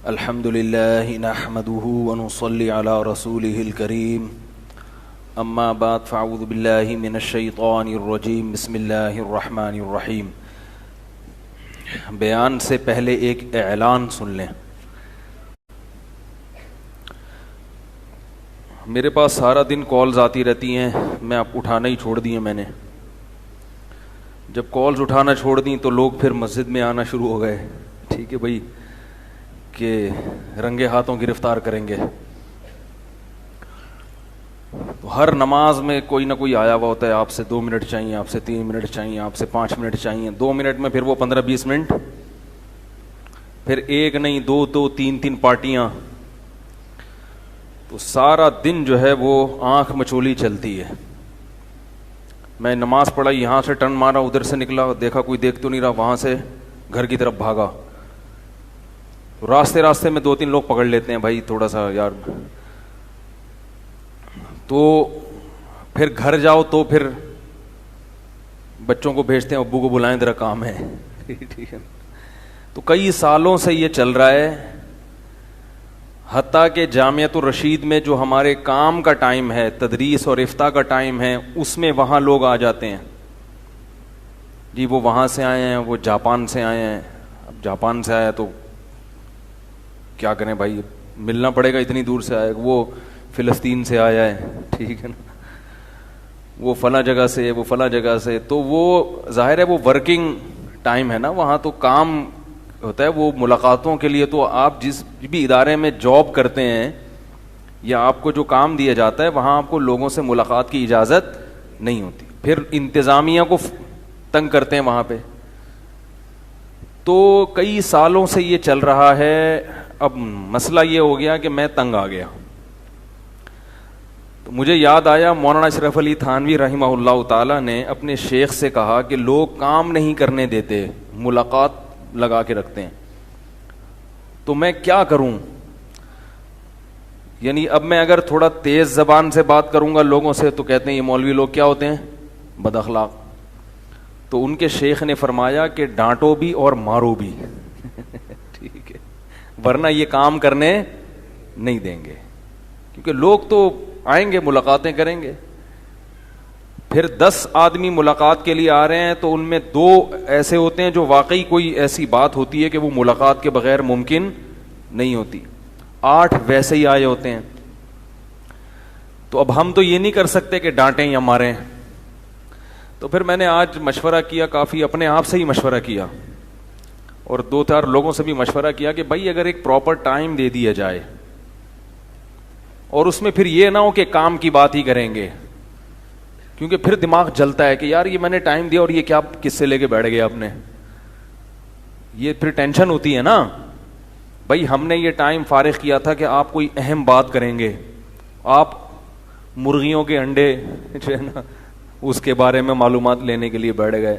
الحمد لله نحمده ونصلي على رسوله الكريم اما بعد فاعوذ بالله من الشیطان الرجیم بسم اللہ الرحمن الرحیم. بیان سے پہلے ایک اعلان سن لیں. میرے پاس سارا دن کالز آتی رہتی ہیں, میں اب اٹھانا ہی چھوڑ دی ہیں میں نے. جب کالز اٹھانا چھوڑ دیں تو لوگ پھر مسجد میں آنا شروع ہو گئے. ٹھیک ہے بھائی, کہ رنگے ہاتھوں گرفتار کریں گے. تو ہر نماز میں کوئی نہ کوئی آیا ہوا ہوتا ہے, آپ سے 2 منٹ چاہیے, آپ سے 3 منٹ چاہیے, آپ سے 5 منٹ چاہیے. 2 منٹ میں پھر وہ 15-20 منٹ, پھر ایک نہیں 2 3 پارٹیاں. تو سارا دن جو ہے وہ آنکھ مچولی چلتی ہے. میں نماز پڑھائی, یہاں سے ٹرن مارا, ادھر سے نکلا, دیکھا کوئی دیکھ تو نہیں رہا, وہاں سے گھر کی طرف بھاگا. راستے میں 2-3 لوگ پکڑ لیتے ہیں, بھائی تھوڑا سا یار. تو پھر گھر جاؤ تو پھر بچوں کو بھیجتے ہیں, ابو کو بلائیں ذرا کام ہے. ٹھیک ہے. تو کئی سالوں سے یہ چل رہا ہے, حتیٰ کہ جامعۃ الرشید میں جو ہمارے کام کا ٹائم ہے, تدریس اور افتاء کا ٹائم ہے, اس میں وہاں لوگ آ جاتے ہیں. جی وہ وہاں سے آئے ہیں, وہ جاپان سے آئے ہیں. اب جاپان سے آیا تو کیا کریں بھائی, ملنا پڑے گا, اتنی دور سے آئے. وہ فلسطین سے آیا ہے, ٹھیک ہے نا, وہ فلاں جگہ سے, وہ فلاں جگہ سے. تو وہ ظاہر ہے وہ ورکنگ ٹائم ہے نا, وہاں تو کام ہوتا ہے, وہ ملاقاتوں کے لیے. تو آپ جس بھی ادارے میں جاب کرتے ہیں یا آپ کو جو کام دیا جاتا ہے, وہاں آپ کو لوگوں سے ملاقات کی اجازت نہیں ہوتی. پھر انتظامیہ کو تنگ کرتے ہیں وہاں پہ. تو کئی سالوں سے یہ چل رہا ہے. اب مسئلہ یہ ہو گیا کہ میں تنگ آ گیا. تو مجھے یاد آیا مولانا اشرف علی تھانوی رحمہ اللہ تعالی نے اپنے شیخ سے کہا کہ لوگ کام نہیں کرنے دیتے, ملاقات لگا کے رکھتے ہیں, تو میں کیا کروں. یعنی اب میں اگر تھوڑا تیز زبان سے بات کروں گا لوگوں سے تو کہتے ہیں یہ مولوی لوگ کیا ہوتے ہیں, بد اخلاق. تو ان کے شیخ نے فرمایا کہ ڈانٹو بھی اور مارو بھی. ٹھیک ہے, ورنہ یہ کام کرنے نہیں دیں گے. کیونکہ لوگ تو آئیں گے, ملاقاتیں کریں گے. پھر 10 آدمی ملاقات کے لیے آ رہے ہیں تو ان میں 2 ایسے ہوتے ہیں جو واقعی کوئی ایسی بات ہوتی ہے کہ وہ ملاقات کے بغیر ممکن نہیں ہوتی. 8 ویسے ہی آئے ہوتے ہیں. تو اب ہم تو یہ نہیں کر سکتے کہ ڈانٹیں یا ماریں. تو پھر میں نے آج مشورہ کیا, کافی اپنے آپ سے ہی مشورہ کیا اور 2-4 لوگوں سے بھی مشورہ کیا کہ بھائی اگر ایک پراپر ٹائم دے دیا جائے اور اس میں پھر یہ نہ ہو کہ کام کی بات ہی کریں گے, کیونکہ پھر دماغ جلتا ہے کہ یار یہ میں نے ٹائم دیا اور یہ کیا کس سے لے کے بیٹھ گئے آپ نے. یہ پھر ٹینشن ہوتی ہے نا. بھائی ہم نے یہ ٹائم فارغ کیا تھا کہ آپ کوئی اہم بات کریں گے, آپ مرغیوں کے انڈے جو ہے نا اس کے بارے میں معلومات لینے کے لیے بیٹھ گئے.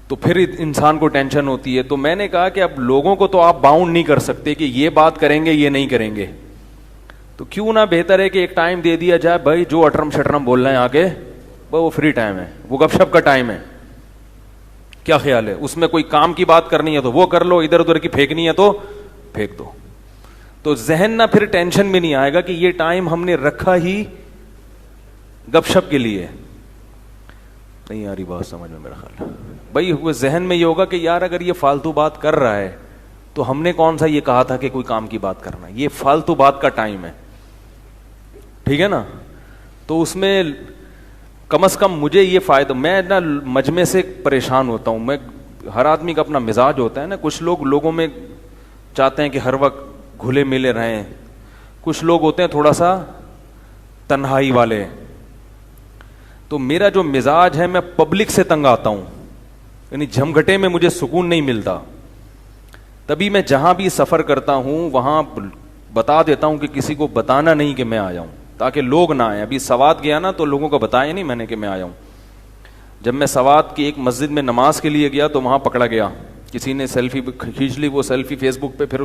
تو پھر انسان کو ٹینشن ہوتی ہے. تو میں نے کہا کہ اب لوگوں کو تو آپ باؤنڈ نہیں کر سکتے کہ یہ بات کریں گے یہ نہیں کریں گے. تو کیوں نہ بہتر ہے کہ ایک ٹائم دے دیا جائے, بھائی جو اٹرم شٹرم بولنا ہے آگے, وہ فری ٹائم ہے, وہ گپ شپ کا ٹائم ہے. کیا خیال ہے, اس میں کوئی کام کی بات کرنی ہے تو وہ کر لو, ادھر ادھر کی پھینکنی ہے تو پھینک دو. تو ذہن نہ پھر ٹینشن بھی نہیں آئے گا کہ یہ ٹائم ہم نے رکھا ہی گپ شپ کے لیے. نہیں آ رہی بات سمجھ میں میرا خیال ہے. بھائی وہ ذہن میں یہ ہوگا کہ یار اگر یہ فالتو بات کر رہا ہے تو ہم نے کون سا یہ کہا تھا کہ کوئی کام کی بات کرنا ہے, یہ فالتو بات کا ٹائم ہے. ٹھیک ہے نا. تو اس میں کم از کم مجھے یہ فائدہ, میں نا مجمع سے پریشان ہوتا ہوں. میں ہر آدمی کا اپنا مزاج ہوتا ہے نا. کچھ لوگ لوگوں میں چاہتے ہیں کہ ہر وقت گھلے ملے رہیں, کچھ لوگ ہوتے ہیں تھوڑا سا تنہائی والے. تو میرا جو مزاج ہے, میں پبلک سے تنگ آتا ہوں, یعنی جھمگھٹے میں مجھے سکون نہیں ملتا. تبھی میں جہاں بھی سفر کرتا ہوں وہاں بتا دیتا ہوں کہ کسی کو بتانا نہیں کہ میں آیا ہوں, تاکہ لوگ نہ آئیں. ابھی سوات گیا نا تو لوگوں کو بتایا نہیں میں نے کہ میں آیا ہوں. جب میں سوات کی ایک مسجد میں نماز کے لیے گیا تو وہاں پکڑا گیا, کسی نے سیلفی کھینچ لی. وہ سیلفی فیس بک پہ, پھر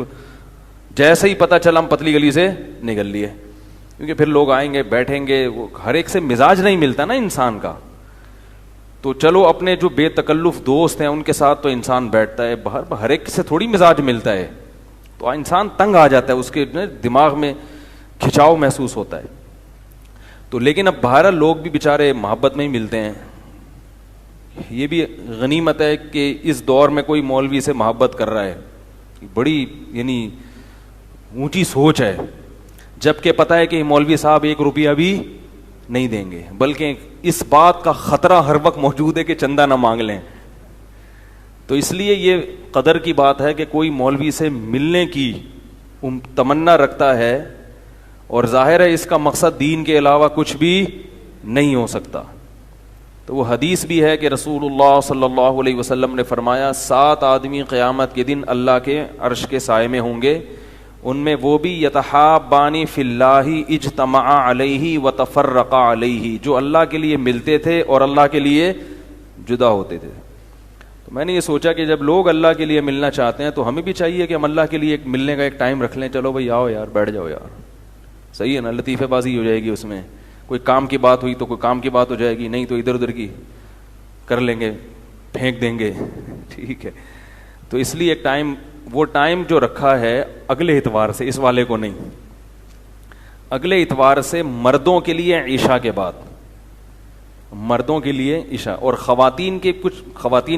جیسے ہی پتہ چلا ہم پتلی گلی سے نکل لیے, کیونکہ پھر لوگ آئیں گے بیٹھیں گے. وہ ہر ایک سے مزاج نہیں ملتا نا انسان کا. تو چلو اپنے جو بے تکلف دوست ہیں ان کے ساتھ تو انسان بیٹھتا ہے, باہر ہر ایک سے تھوڑی مزاج ملتا ہے. تو انسان تنگ آ جاتا ہے, اس کے دماغ میں کھچاؤ محسوس ہوتا ہے. تو لیکن اب بہرحال لوگ بھی بیچارے محبت میں ہی ملتے ہیں. یہ بھی غنیمت ہے کہ اس دور میں کوئی مولوی سے محبت کر رہا ہے, بڑی یعنی اونچی سوچ ہے, جبکہ پتہ ہے کہ مولوی صاحب 1 روپیہ بھی نہیں دیں گے, بلکہ اس بات کا خطرہ ہر وقت موجود ہے کہ چندہ نہ مانگ لیں. تو اس لیے یہ قدر کی بات ہے کہ کوئی مولوی سے ملنے کی تمنا رکھتا ہے, اور ظاہر ہے اس کا مقصد دین کے علاوہ کچھ بھی نہیں ہو سکتا. تو وہ حدیث بھی ہے کہ رسول اللہ صلی اللہ علیہ وسلم نے فرمایا 7 آدمی قیامت کے دن اللہ کے عرش کے سائے میں ہوں گے, ان میں وہ بھی یتحابان فی اللہ اجتمعا علیہ وتفرقا علیہ, جو اللہ کے لیے ملتے تھے اور اللہ کے لیے جدا ہوتے تھے. تو میں نے یہ سوچا کہ جب لوگ اللہ کے لیے ملنا چاہتے ہیں تو ہمیں بھی چاہیے کہ ہم اللہ کے لیے ملنے کا ایک ٹائم رکھ لیں. چلو بھائی آؤ یار, بیٹھ جاؤ یار, صحیح ہے نا, لطیفے بازی ہو جائے گی اس میں. کوئی کام کی بات ہوئی تو کوئی کام کی بات ہو جائے گی, نہیں تو ادھر ادھر کی کر لیں گے, پھینک دیں گے, ٹھیک ہے. تو اس لیے ایک ٹائم, وہ ٹائم جو رکھا ہے اگلے اتوار سے, اس والے کو نہیں, اگلے اتوار سے مردوں کے لیے عشاء کے بعد, مردوں کے لیے عشاء, اور خواتین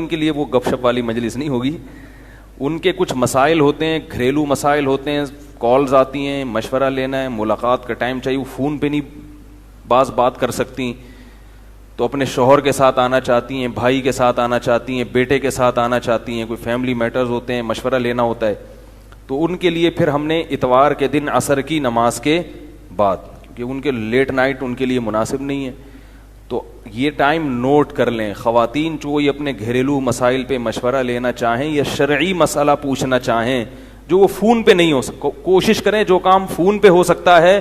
کے لیے وہ گپ شپ والی مجلس نہیں ہوگی. ان کے کچھ مسائل ہوتے ہیں, گھریلو مسائل ہوتے ہیں, کالز آتی ہیں, مشورہ لینا ہے, ملاقات کا ٹائم چاہیے, وہ فون پہ نہیں بعض بات کر سکتی, تو اپنے شوہر کے ساتھ آنا چاہتی ہیں, بھائی کے ساتھ آنا چاہتی ہیں, بیٹے کے ساتھ آنا چاہتی ہیں, کوئی فیملی میٹرز ہوتے ہیں, مشورہ لینا ہوتا ہے. تو ان کے لیے پھر ہم نے اتوار کے دن عصر کی نماز کے بعد, کیونکہ ان کے لیٹ نائٹ ان کے لیے مناسب نہیں ہے. تو یہ ٹائم نوٹ کر لیں. خواتین جو یہ اپنے گھریلو مسائل پہ مشورہ لینا چاہیں یا شرعی مسئلہ پوچھنا چاہیں جو وہ فون پہ نہیں ہو سکتا, کوشش کریں جو کام فون پہ ہو سکتا ہے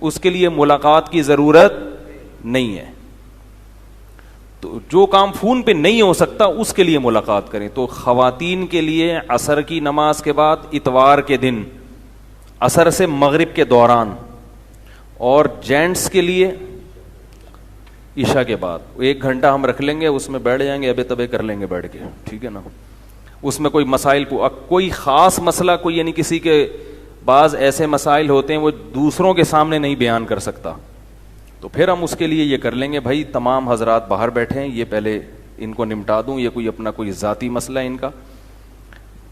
اس کے لیے ملاقات کی ضرورت نہیں ہے. تو جو کام فون پہ نہیں ہو سکتا اس کے لیے ملاقات کریں. تو خواتین کے لیے عصر کی نماز کے بعد اتوار کے دن عصر سے مغرب کے دوران, اور جینٹس کے لیے عشاء کے بعد 1 گھنٹہ ہم رکھ لیں گے, اس میں بیٹھ جائیں گے, ابے تبے کر لیں گے بیٹھ کے, ٹھیک ہے نا. اس میں کوئی مسائل کوئی خاص مسئلہ, کوئی یعنی کسی کے بعض ایسے مسائل ہوتے ہیں وہ دوسروں کے سامنے نہیں بیان کر سکتا, تو پھر ہم اس کے لیے یہ کر لیں گے بھائی تمام حضرات باہر بیٹھے ہیں, یہ پہلے ان کو نمٹا دوں, یہ کوئی اپنا کوئی ذاتی مسئلہ ہے ان کا,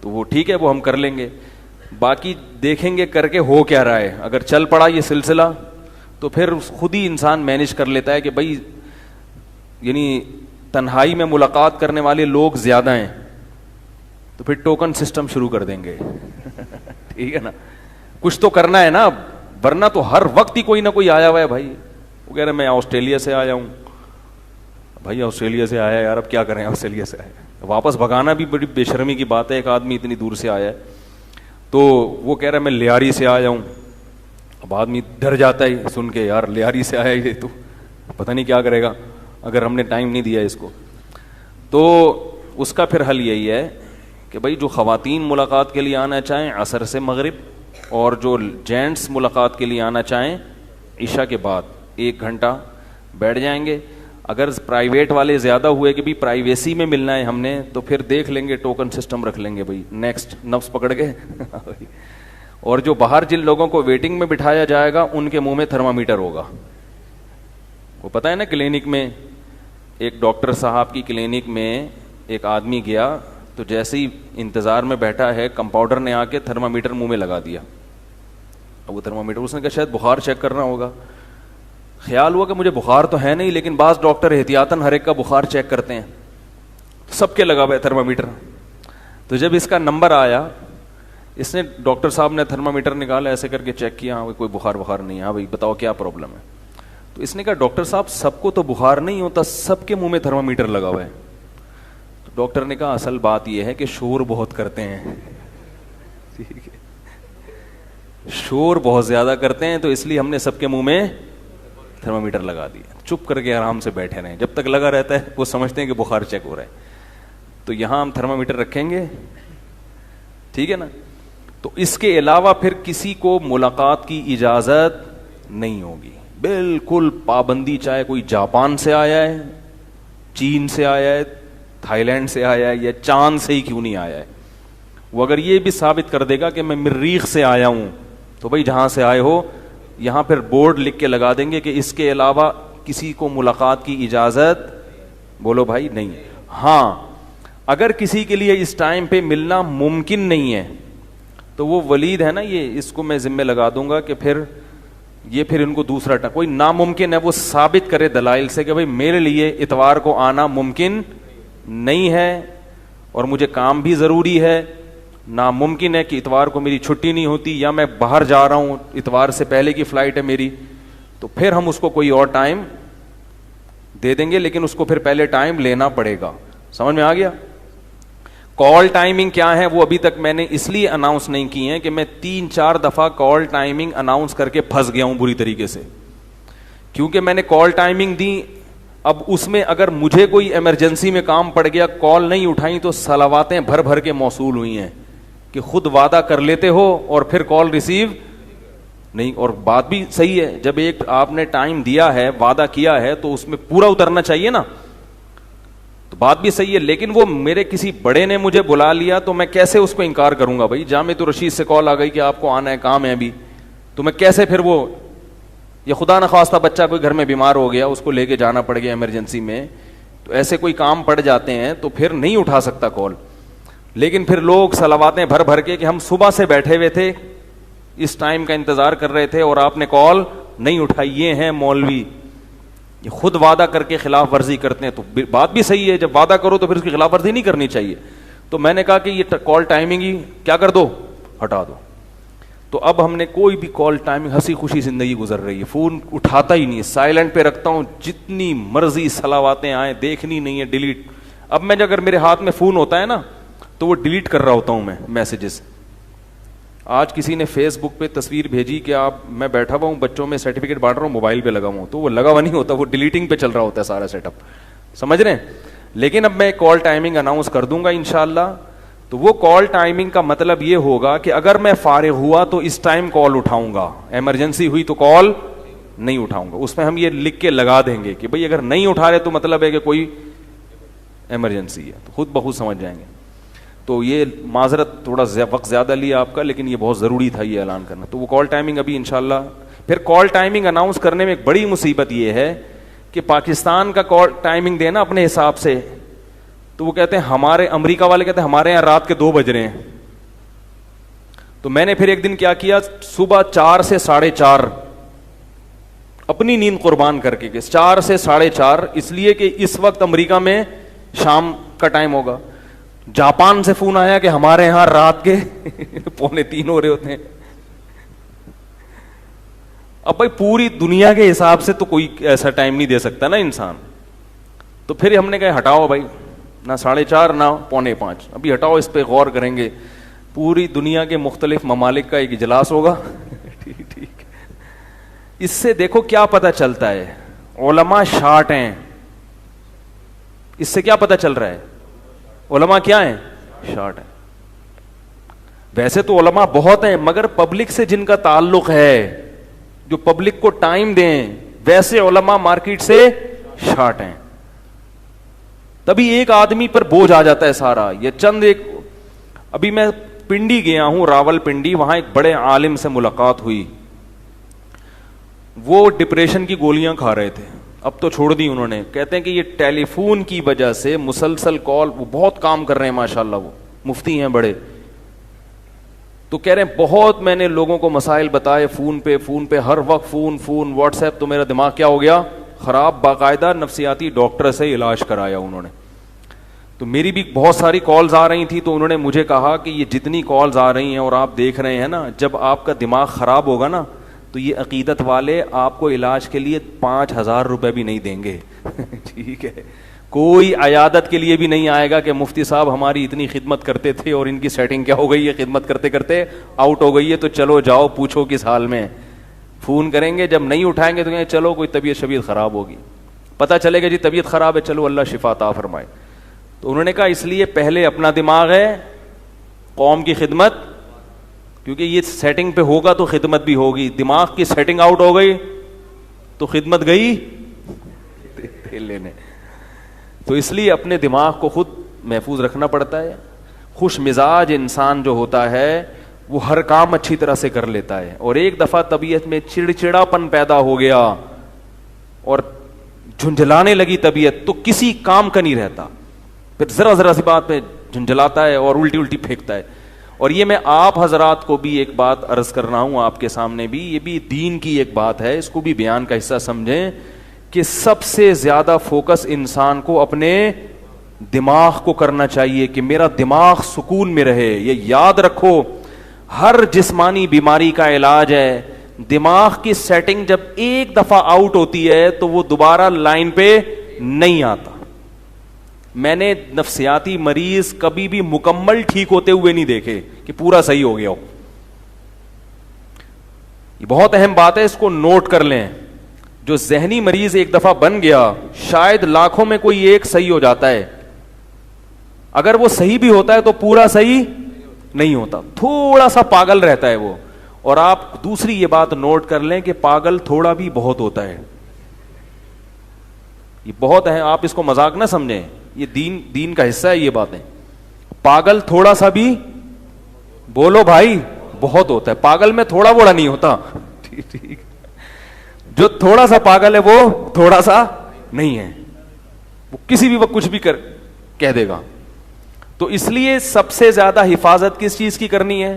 تو وہ ٹھیک ہے, وہ ہم کر لیں گے. باقی دیکھیں گے کر کے ہو کیا رہا ہے. اگر چل پڑا یہ سلسلہ تو پھر خود ہی انسان مینج کر لیتا ہے کہ بھائی یعنی تنہائی میں ملاقات کرنے والے لوگ زیادہ ہیں, تو پھر ٹوکن سسٹم شروع کر دیں گے, ٹھیک ہے نا. کچھ تو کرنا ہے نا, ورنہ تو ہر وقت ہی کوئی نہ کوئی آیا ہوا ہے بھائی. وہ کہہ رہے میں آسٹریلیا سے آیا ہوں, بھائی آسٹریلیا سے آیا یار, اب کیا کریں, آسٹریلیا سے آیا, واپس بھگانا بھی بڑی بے شرمی کی بات ہے. ایک آدمی اتنی دور سے آیا ہے, تو وہ کہہ رہا ہے میں لیاری سے آیا ہوں. اب آدمی ڈر جاتا ہے سن کے, یار لیاری سے آیا یہ تو پتہ نہیں کیا کرے گا اگر ہم نے ٹائم نہیں دیا اس کو. تو اس کا پھر حل یہی ہے کہ بھائی جو خواتین ملاقات کے لیے آنا چاہیں عصر سے مغرب, اور جو جینٹس ملاقات کے لیے آنا چاہیں عشاء کے بعد 1 گھنٹہ بیٹھ جائیں گے. اگر پرائیویٹ والے زیادہ ہوئے کہ بھی پرائیویسی میں ملنا ہے ہم نے, تو پھر دیکھ لیں گے, ٹوکن سسٹم رکھ لیں گے بھائی, نیکسٹ نفس پکڑ کے. اور جو باہر جن لوگوں کو ویٹنگ میں بٹھایا جائے گا ان کے منہ میں تھرمامیٹر ہوگا. وہ پتہ ہے نا, کلینک میں ایک ڈاکٹر صاحب کی کلینک میں ایک آدمی گیا, تو جیسے ہی انتظار میں بیٹھا ہے کمپاؤنڈر نے آ کے تھرمامیٹر منہ میں لگا دیا. اب وہ تھرمامیٹر, اس نے کہا شاید بخار چیک کرنا ہوگا. خیال ہوا کہ مجھے بخار تو ہے نہیں, لیکن بعض ڈاکٹر احتیاطاً ہر ایک کا بخار چیک کرتے ہیں, سب کے لگا ہوا ہے تھرمامیٹر. تو جب اس کا نمبر آیا, اس نے ڈاکٹر صاحب نے تھرمامیٹر نکالا, ایسے کر کے چیک کیا, ہاں کوئی بخار نہیں ہے, ہاں بھائی بتاؤ کیا پرابلم ہے. تو اس نے کہا ڈاکٹر صاحب سب کو تو بخار نہیں ہوتا, سب کے منہ میں تھرمامیٹر لگا ہوا ہے. تو ڈاکٹر نے کہا اصل بات یہ ہے کہ شور بہت کرتے ہیں, ٹھیک ہے, شور بہت زیادہ کرتے ہیں, تو اس لیے ہم نے سب کے منہ میں تھرمامیٹر لگا دیا. چپ کر کے آرام سے بیٹھے رہیں, جب تک لگا رہتا ہے وہ سمجھتے ہیں کہ بخار چیک ہو رہا ہے. تو یہاں ہم تھرمامیٹر رکھیں گے, ٹھیک ہے نا. تو اس کے علاوہ پھر کسی کو ملاقات کی اجازت نہیں ہوگی, بالکل پابندی, چاہے کوئی جاپان سے آیا ہے, چین سے آیا ہے, تھائی لینڈ سے آیا ہے, یا چاند سے ہی کیوں نہیں آیا ہے, وہ اگر یہ بھی ثابت کر دے گا کہ میں مریخ سے آیا ہوں, تو بھائی جہاں سے آئے ہو یہاں پھر بورڈ لکھ کے لگا دیں گے کہ اس کے علاوہ کسی کو ملاقات کی اجازت, بولو بھائی, نہیں. ہاں اگر کسی کے لیے اس ٹائم پہ ملنا ممکن نہیں ہے تو وہ ولید ہے نا, یہ اس کو میں ذمہ لگا دوں گا کہ پھر ان کو دوسرا کوئی ناممکن ہے وہ ثابت کرے دلائل سے کہ بھائی میرے لیے اتوار کو آنا ممکن نہیں ہے اور مجھے کام بھی ضروری ہے, ناممکن ہے کہ اتوار کو میری چھٹی نہیں ہوتی, یا میں باہر جا رہا ہوں, اتوار سے پہلے کی فلائٹ ہے میری, تو پھر ہم اس کو کوئی اور ٹائم دے دیں گے, لیکن اس کو پھر پہلے ٹائم لینا پڑے گا. سمجھ میں آ گیا؟ کال ٹائمنگ کیا ہے وہ ابھی تک میں نے اس لیے اناؤنس نہیں کی ہے کہ میں 3-4 دفعہ کال ٹائمنگ اناؤنس کر کے پھنس گیا ہوں بری طریقے سے, کیونکہ میں نے کال ٹائمنگ دی. اب اس میں اگر مجھے کوئی ایمرجنسی میں کام پڑ گیا, کال نہیں اٹھائیں, تو صلواتیں بھر بھر کے موصول ہوئی ہیں کہ خود وعدہ کر لیتے ہو اور پھر کال ریسیو نہیں. اور بات بھی صحیح ہے, جب ایک آپ نے ٹائم دیا ہے, وعدہ کیا ہے, تو اس میں پورا اترنا چاہیے نا, تو بات بھی صحیح ہے. لیکن وہ میرے کسی بڑے نے مجھے بلا لیا تو میں کیسے اس کو انکار کروں گا؟ بھائی جامع الرشید سے کال آ گئی کہ آپ کو آنا ہے, کام ہے ابھی, تو میں کیسے پھر وہ, یا خدا نخواستہ بچہ کوئی گھر میں بیمار ہو گیا, اس کو لے کے جانا پڑ گیا ایمرجنسی میں, تو ایسے کوئی کام پڑ جاتے ہیں تو پھر نہیں اٹھا سکتا کال. لیکن پھر لوگ صلواتیں بھر بھر کے کہ ہم صبح سے بیٹھے ہوئے تھے, اس ٹائم کا انتظار کر رہے تھے اور آپ نے کال نہیں اٹھائی. یہ ہیں مولوی, یہ خود وعدہ کر کے خلاف ورزی کرتے ہیں. تو بات بھی صحیح ہے, جب وعدہ کرو تو پھر اس کی خلاف ورزی نہیں کرنی چاہیے. تو میں نے کہا کہ یہ کال ٹائمنگ ہی کیا کر دو, ہٹا دو. تو اب ہم نے کوئی بھی کال ٹائمنگ, ہنسی خوشی زندگی گزر رہی ہے, فون اٹھاتا ہی نہیں, سائلنٹ پہ رکھتا ہوں, جتنی مرضی صلواتیں آئیں دیکھنی نہیں ہے, ڈیلیٹ. اب میں اگر میرے ہاتھ میں فون ہوتا ہے نا تو وہ ڈیلیٹ کر رہا ہوتا ہوں میں میسیجز. آج کسی نے فیس بک پہ تصویر بھیجی کہ میں بیٹھا ہوا ہوں بچوں میں سرٹیفکیٹ بانٹ رہا ہوں, موبائل پہ لگا ہوا ہوں, تو وہ لگا ہوا نہیں ہوتا, وہ ڈیلیٹنگ پہ چل رہا ہوتا ہے سارا سیٹ اپ, سمجھ رہے ہیں. لیکن اب میں کال ٹائمنگ اناؤنس کر دوں گا انشاءاللہ. تو وہ کال ٹائمنگ کا مطلب یہ ہوگا کہ اگر میں فارغ ہوا تو اس ٹائم کال اٹھاؤں گا, ایمرجنسی ہوئی تو کال نہیں اٹھاؤں گا. اس میں ہم یہ لکھ کے لگا دیں گے کہ بھئی اگر نہیں اٹھا رہے تو مطلب ہے کہ کوئی ایمرجنسی ہے, تو خود بخود سمجھ جائیں گے. تو یہ معذرت تھوڑا وقت زیادہ لیا آپ کا, لیکن یہ بہت ضروری تھا یہ اعلان کرنا. تو وہ کال ٹائمنگ ابھی انشاءاللہ. پھر کال ٹائمنگ اناؤنس کرنے میں ایک بڑی مصیبت یہ ہے کہ پاکستان کا کال ٹائمنگ دینا اپنے حساب سے, تو وہ کہتے ہیں ہمارے, امریکہ والے کہتے ہیں ہمارے یہاں رات کے 2 بج رہے ہیں. تو میں نے پھر ایک دن کیا کیا, صبح 4 سے 4:30 اپنی نیند قربان کر کے, 4 سے 4:30, اس لیے کہ اس وقت امریکہ میں شام کا ٹائم ہوگا. جاپان سے فون آیا کہ ہمارے یہاں رات کے 2:45 ہو رہے ہوتے ہیں. اب بھائی پوری دنیا کے حساب سے تو کوئی ایسا ٹائم نہیں دے سکتا نا انسان. تو پھر ہم نے کہا ہٹاؤ بھائی, نہ 4:30 نہ 4:45, ابھی ہٹاؤ, اس پہ غور کریں گے. پوری دنیا کے مختلف ممالک کا ایک اجلاس ہوگا. ٹھیک. اس سے دیکھو کیا پتہ چلتا ہے, علماء شارٹ ہیں. اس سے کیا پتہ چل رہا ہے, علماء کیا ہیں, شارٹ ہیں. ویسے تو علماء بہت ہیں, مگر پبلک سے جن کا تعلق ہے, جو پبلک کو ٹائم دیں, ویسے علماء مارکیٹ سے شارٹ ہیں. تبھی ایک آدمی پر بوجھ آ جاتا ہے سارا. یہ چند ایک, ابھی میں پنڈی گیا ہوں, راول پنڈی, وہاں ایک بڑے عالم سے ملاقات ہوئی. وہ ڈپریشن کی گولیاں کھا رہے تھے, اب تو چھوڑ دی انہوں نے. کہتے ہیں کہ یہ ٹیلی فون کی وجہ سے مسلسل کال, وہ بہت کام کر رہے ہیں ماشاءاللہ, وہ مفتی ہیں بڑے. تو کہہ رہے ہیں بہت میں نے لوگوں کو مسائل بتائے, فون پہ ہر وقت فون واٹس ایپ, تو میرا دماغ کیا ہو گیا, خراب. باقاعدہ نفسیاتی ڈاکٹر سے علاج کرایا انہوں نے. تو میری بھی بہت ساری کالز آ رہی تھی, تو انہوں نے مجھے کہا کہ یہ جتنی کالز آ رہی ہیں اور آپ دیکھ رہے ہیں نا, جب آپ کا دماغ خراب ہوگا نا, تو یہ عقیدت والے آپ کو علاج کے لیے 5,000 روپے بھی نہیں دیں گے. ٹھیک ہے, کوئی عیادت کے لیے بھی نہیں آئے گا کہ مفتی صاحب ہماری اتنی خدمت کرتے تھے اور ان کی سیٹنگ کیا ہو گئی ہے, خدمت کرتے کرتے آؤٹ ہو گئی ہے, تو چلو جاؤ پوچھو کس حال میں. فون کریں گے, جب نہیں اٹھائیں گے تو کہیں چلو کوئی طبیعت خراب ہوگی. پتہ چلے گا جی طبیعت خراب ہے, چلو اللہ شفا عطا فرمائے. تو انہوں نے کہا اس لیے پہلے اپنا دماغ ہے, قوم کی خدمت, کیونکہ یہ سیٹنگ پہ ہوگا تو خدمت بھی ہوگی. دماغ کی سیٹنگ آؤٹ ہو گئی تو خدمت گئی لینے. تو اس لیے اپنے دماغ کو خود محفوظ رکھنا پڑتا ہے. خوش مزاج انسان جو ہوتا ہے وہ ہر کام اچھی طرح سے کر لیتا ہے, اور ایک دفعہ طبیعت میں چڑچڑاپن پیدا ہو گیا اور جھنجھلانے لگی طبیعت تو کسی کام کا نہیں رہتا, پھر ذرا ذرا سی بات پہ جھنجھلاتا ہے اور الٹی الٹی پھینکتا ہے. اور یہ میں آپ حضرات کو بھی ایک بات عرض کر رہا ہوں آپ کے سامنے بھی, یہ بھی دین کی ایک بات ہے, اس کو بھی بیان کا حصہ سمجھیں کہ سب سے زیادہ فوکس انسان کو اپنے دماغ کو کرنا چاہیے کہ میرا دماغ سکون میں رہے. یہ یاد رکھو ہر جسمانی بیماری کا علاج ہے, دماغ کی سیٹنگ جب ایک دفعہ آؤٹ ہوتی ہے تو وہ دوبارہ لائن پہ نہیں آتا. میں نے نفسیاتی مریض کبھی بھی مکمل ٹھیک ہوتے ہوئے نہیں دیکھے کہ پورا صحیح ہو گیا ہو. یہ بہت اہم بات ہے, اس کو نوٹ کر لیں. جو ذہنی مریض ایک دفعہ بن گیا شاید لاکھوں میں کوئی ایک صحیح ہو جاتا ہے, اگر وہ صحیح بھی ہوتا ہے تو پورا صحیح نہیں ہوتا, تھوڑا سا پاگل رہتا ہے وہ. اور آپ دوسری یہ بات نوٹ کر لیں کہ پاگل تھوڑا بھی بہت ہوتا ہے, یہ بہت ہے, آپ اس کو مذاق نہ سمجھیں, یہ دین کا حصہ ہے یہ باتیں. پاگل تھوڑا سا بھی بولو بھائی بہت ہوتا ہے, پاگل میں تھوڑا بڑا نہیں ہوتا. ٹھیک, جو تھوڑا سا پاگل ہے وہ تھوڑا سا نہیں ہے, وہ کسی بھی وقت کچھ بھی کہہ دے گا. تو اس لیے سب سے زیادہ حفاظت کس چیز کی کرنی ہے؟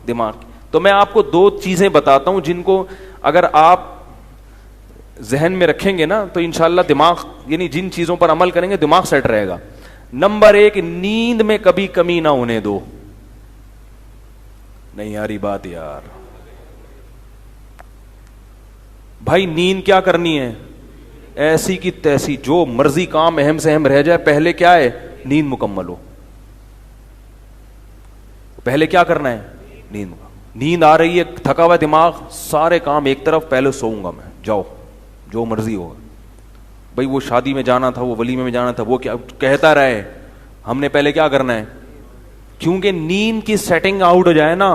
دماغ کی. تو میں آپ کو دو چیزیں بتاتا ہوں جن کو اگر آپ ذہن میں رکھیں گے نا تو انشاءاللہ دماغ, یعنی جن چیزوں پر عمل کریں گے دماغ سیٹ رہے گا. نمبر 1, نیند میں کبھی کمی نہ ہونے دو. نہیں یاری بات یار بھائی, نیند کیا کرنی ہے؟ ایسی کی تیسی جو مرضی کام اہم سے اہم رہ جائے, پہلے کیا ہے؟ نیند مکمل ہو. پہلے کیا کرنا ہے؟ نیند. نیند آ رہی ہے, تھکا ہوا دماغ, سارے کام ایک طرف, پہلے سوؤں گا میں, جاؤ جو مرضی ہوگا. بھائی وہ شادی میں جانا تھا, وہ ولیمے میں جانا تھا, وہ کیا کہتا رہے, ہم نے پہلے کیا کرنا ہے؟ کیونکہ نیند کی سیٹنگ آؤٹ ہو جائے نا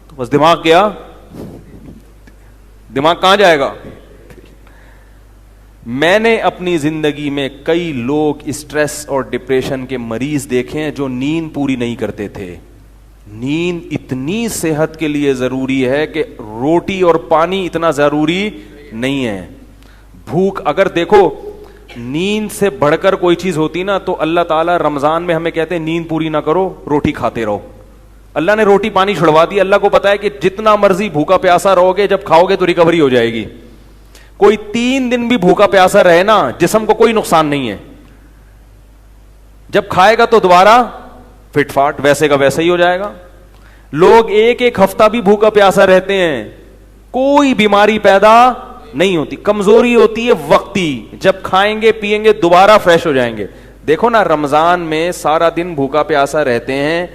تو بس دماغ کیا, دماغ کہاں جائے گا. میں نے اپنی زندگی میں کئی لوگ اسٹریس اور ڈپریشن کے مریض دیکھے ہیں جو نیند پوری نہیں کرتے تھے. نیند اتنی صحت کے لیے ضروری ہے کہ روٹی اور پانی اتنا ضروری نہیں ہے. بھوک, اگر دیکھو نیند سے بڑھ کر کوئی چیز ہوتی نا تو اللہ تعالیٰ رمضان میں ہمیں کہتے ہیں نیند پوری نہ کرو, روٹی کھاتے رہو. اللہ نے روٹی پانی چھڑوا دی. اللہ کو پتا ہے کہ جتنا مرضی بھوکا پیاسا رہو گے, جب کھاؤ گے تو ریکوری ہو جائے گی. کوئی 3 دن بھی بھوکا پیاسا رہے نا, جسم کو کوئی نقصان نہیں ہے, جب کھائے گا تو دوبارہ فٹ فاٹ ویسے کا ویسے ہی ہو جائے گا. لوگ ایک ہفتہ بھی بھوکا پیاسا رہتے ہیں, کوئی بیماری پیدا نہیں ہوتی. کمزوری ہوتی ہے وقتی, جب کھائیں گے پیئیں گے دوبارہ فریش ہو جائیں گے. دیکھو نا رمضان میں سارا دن بھوکا پیاسا رہتے ہیں,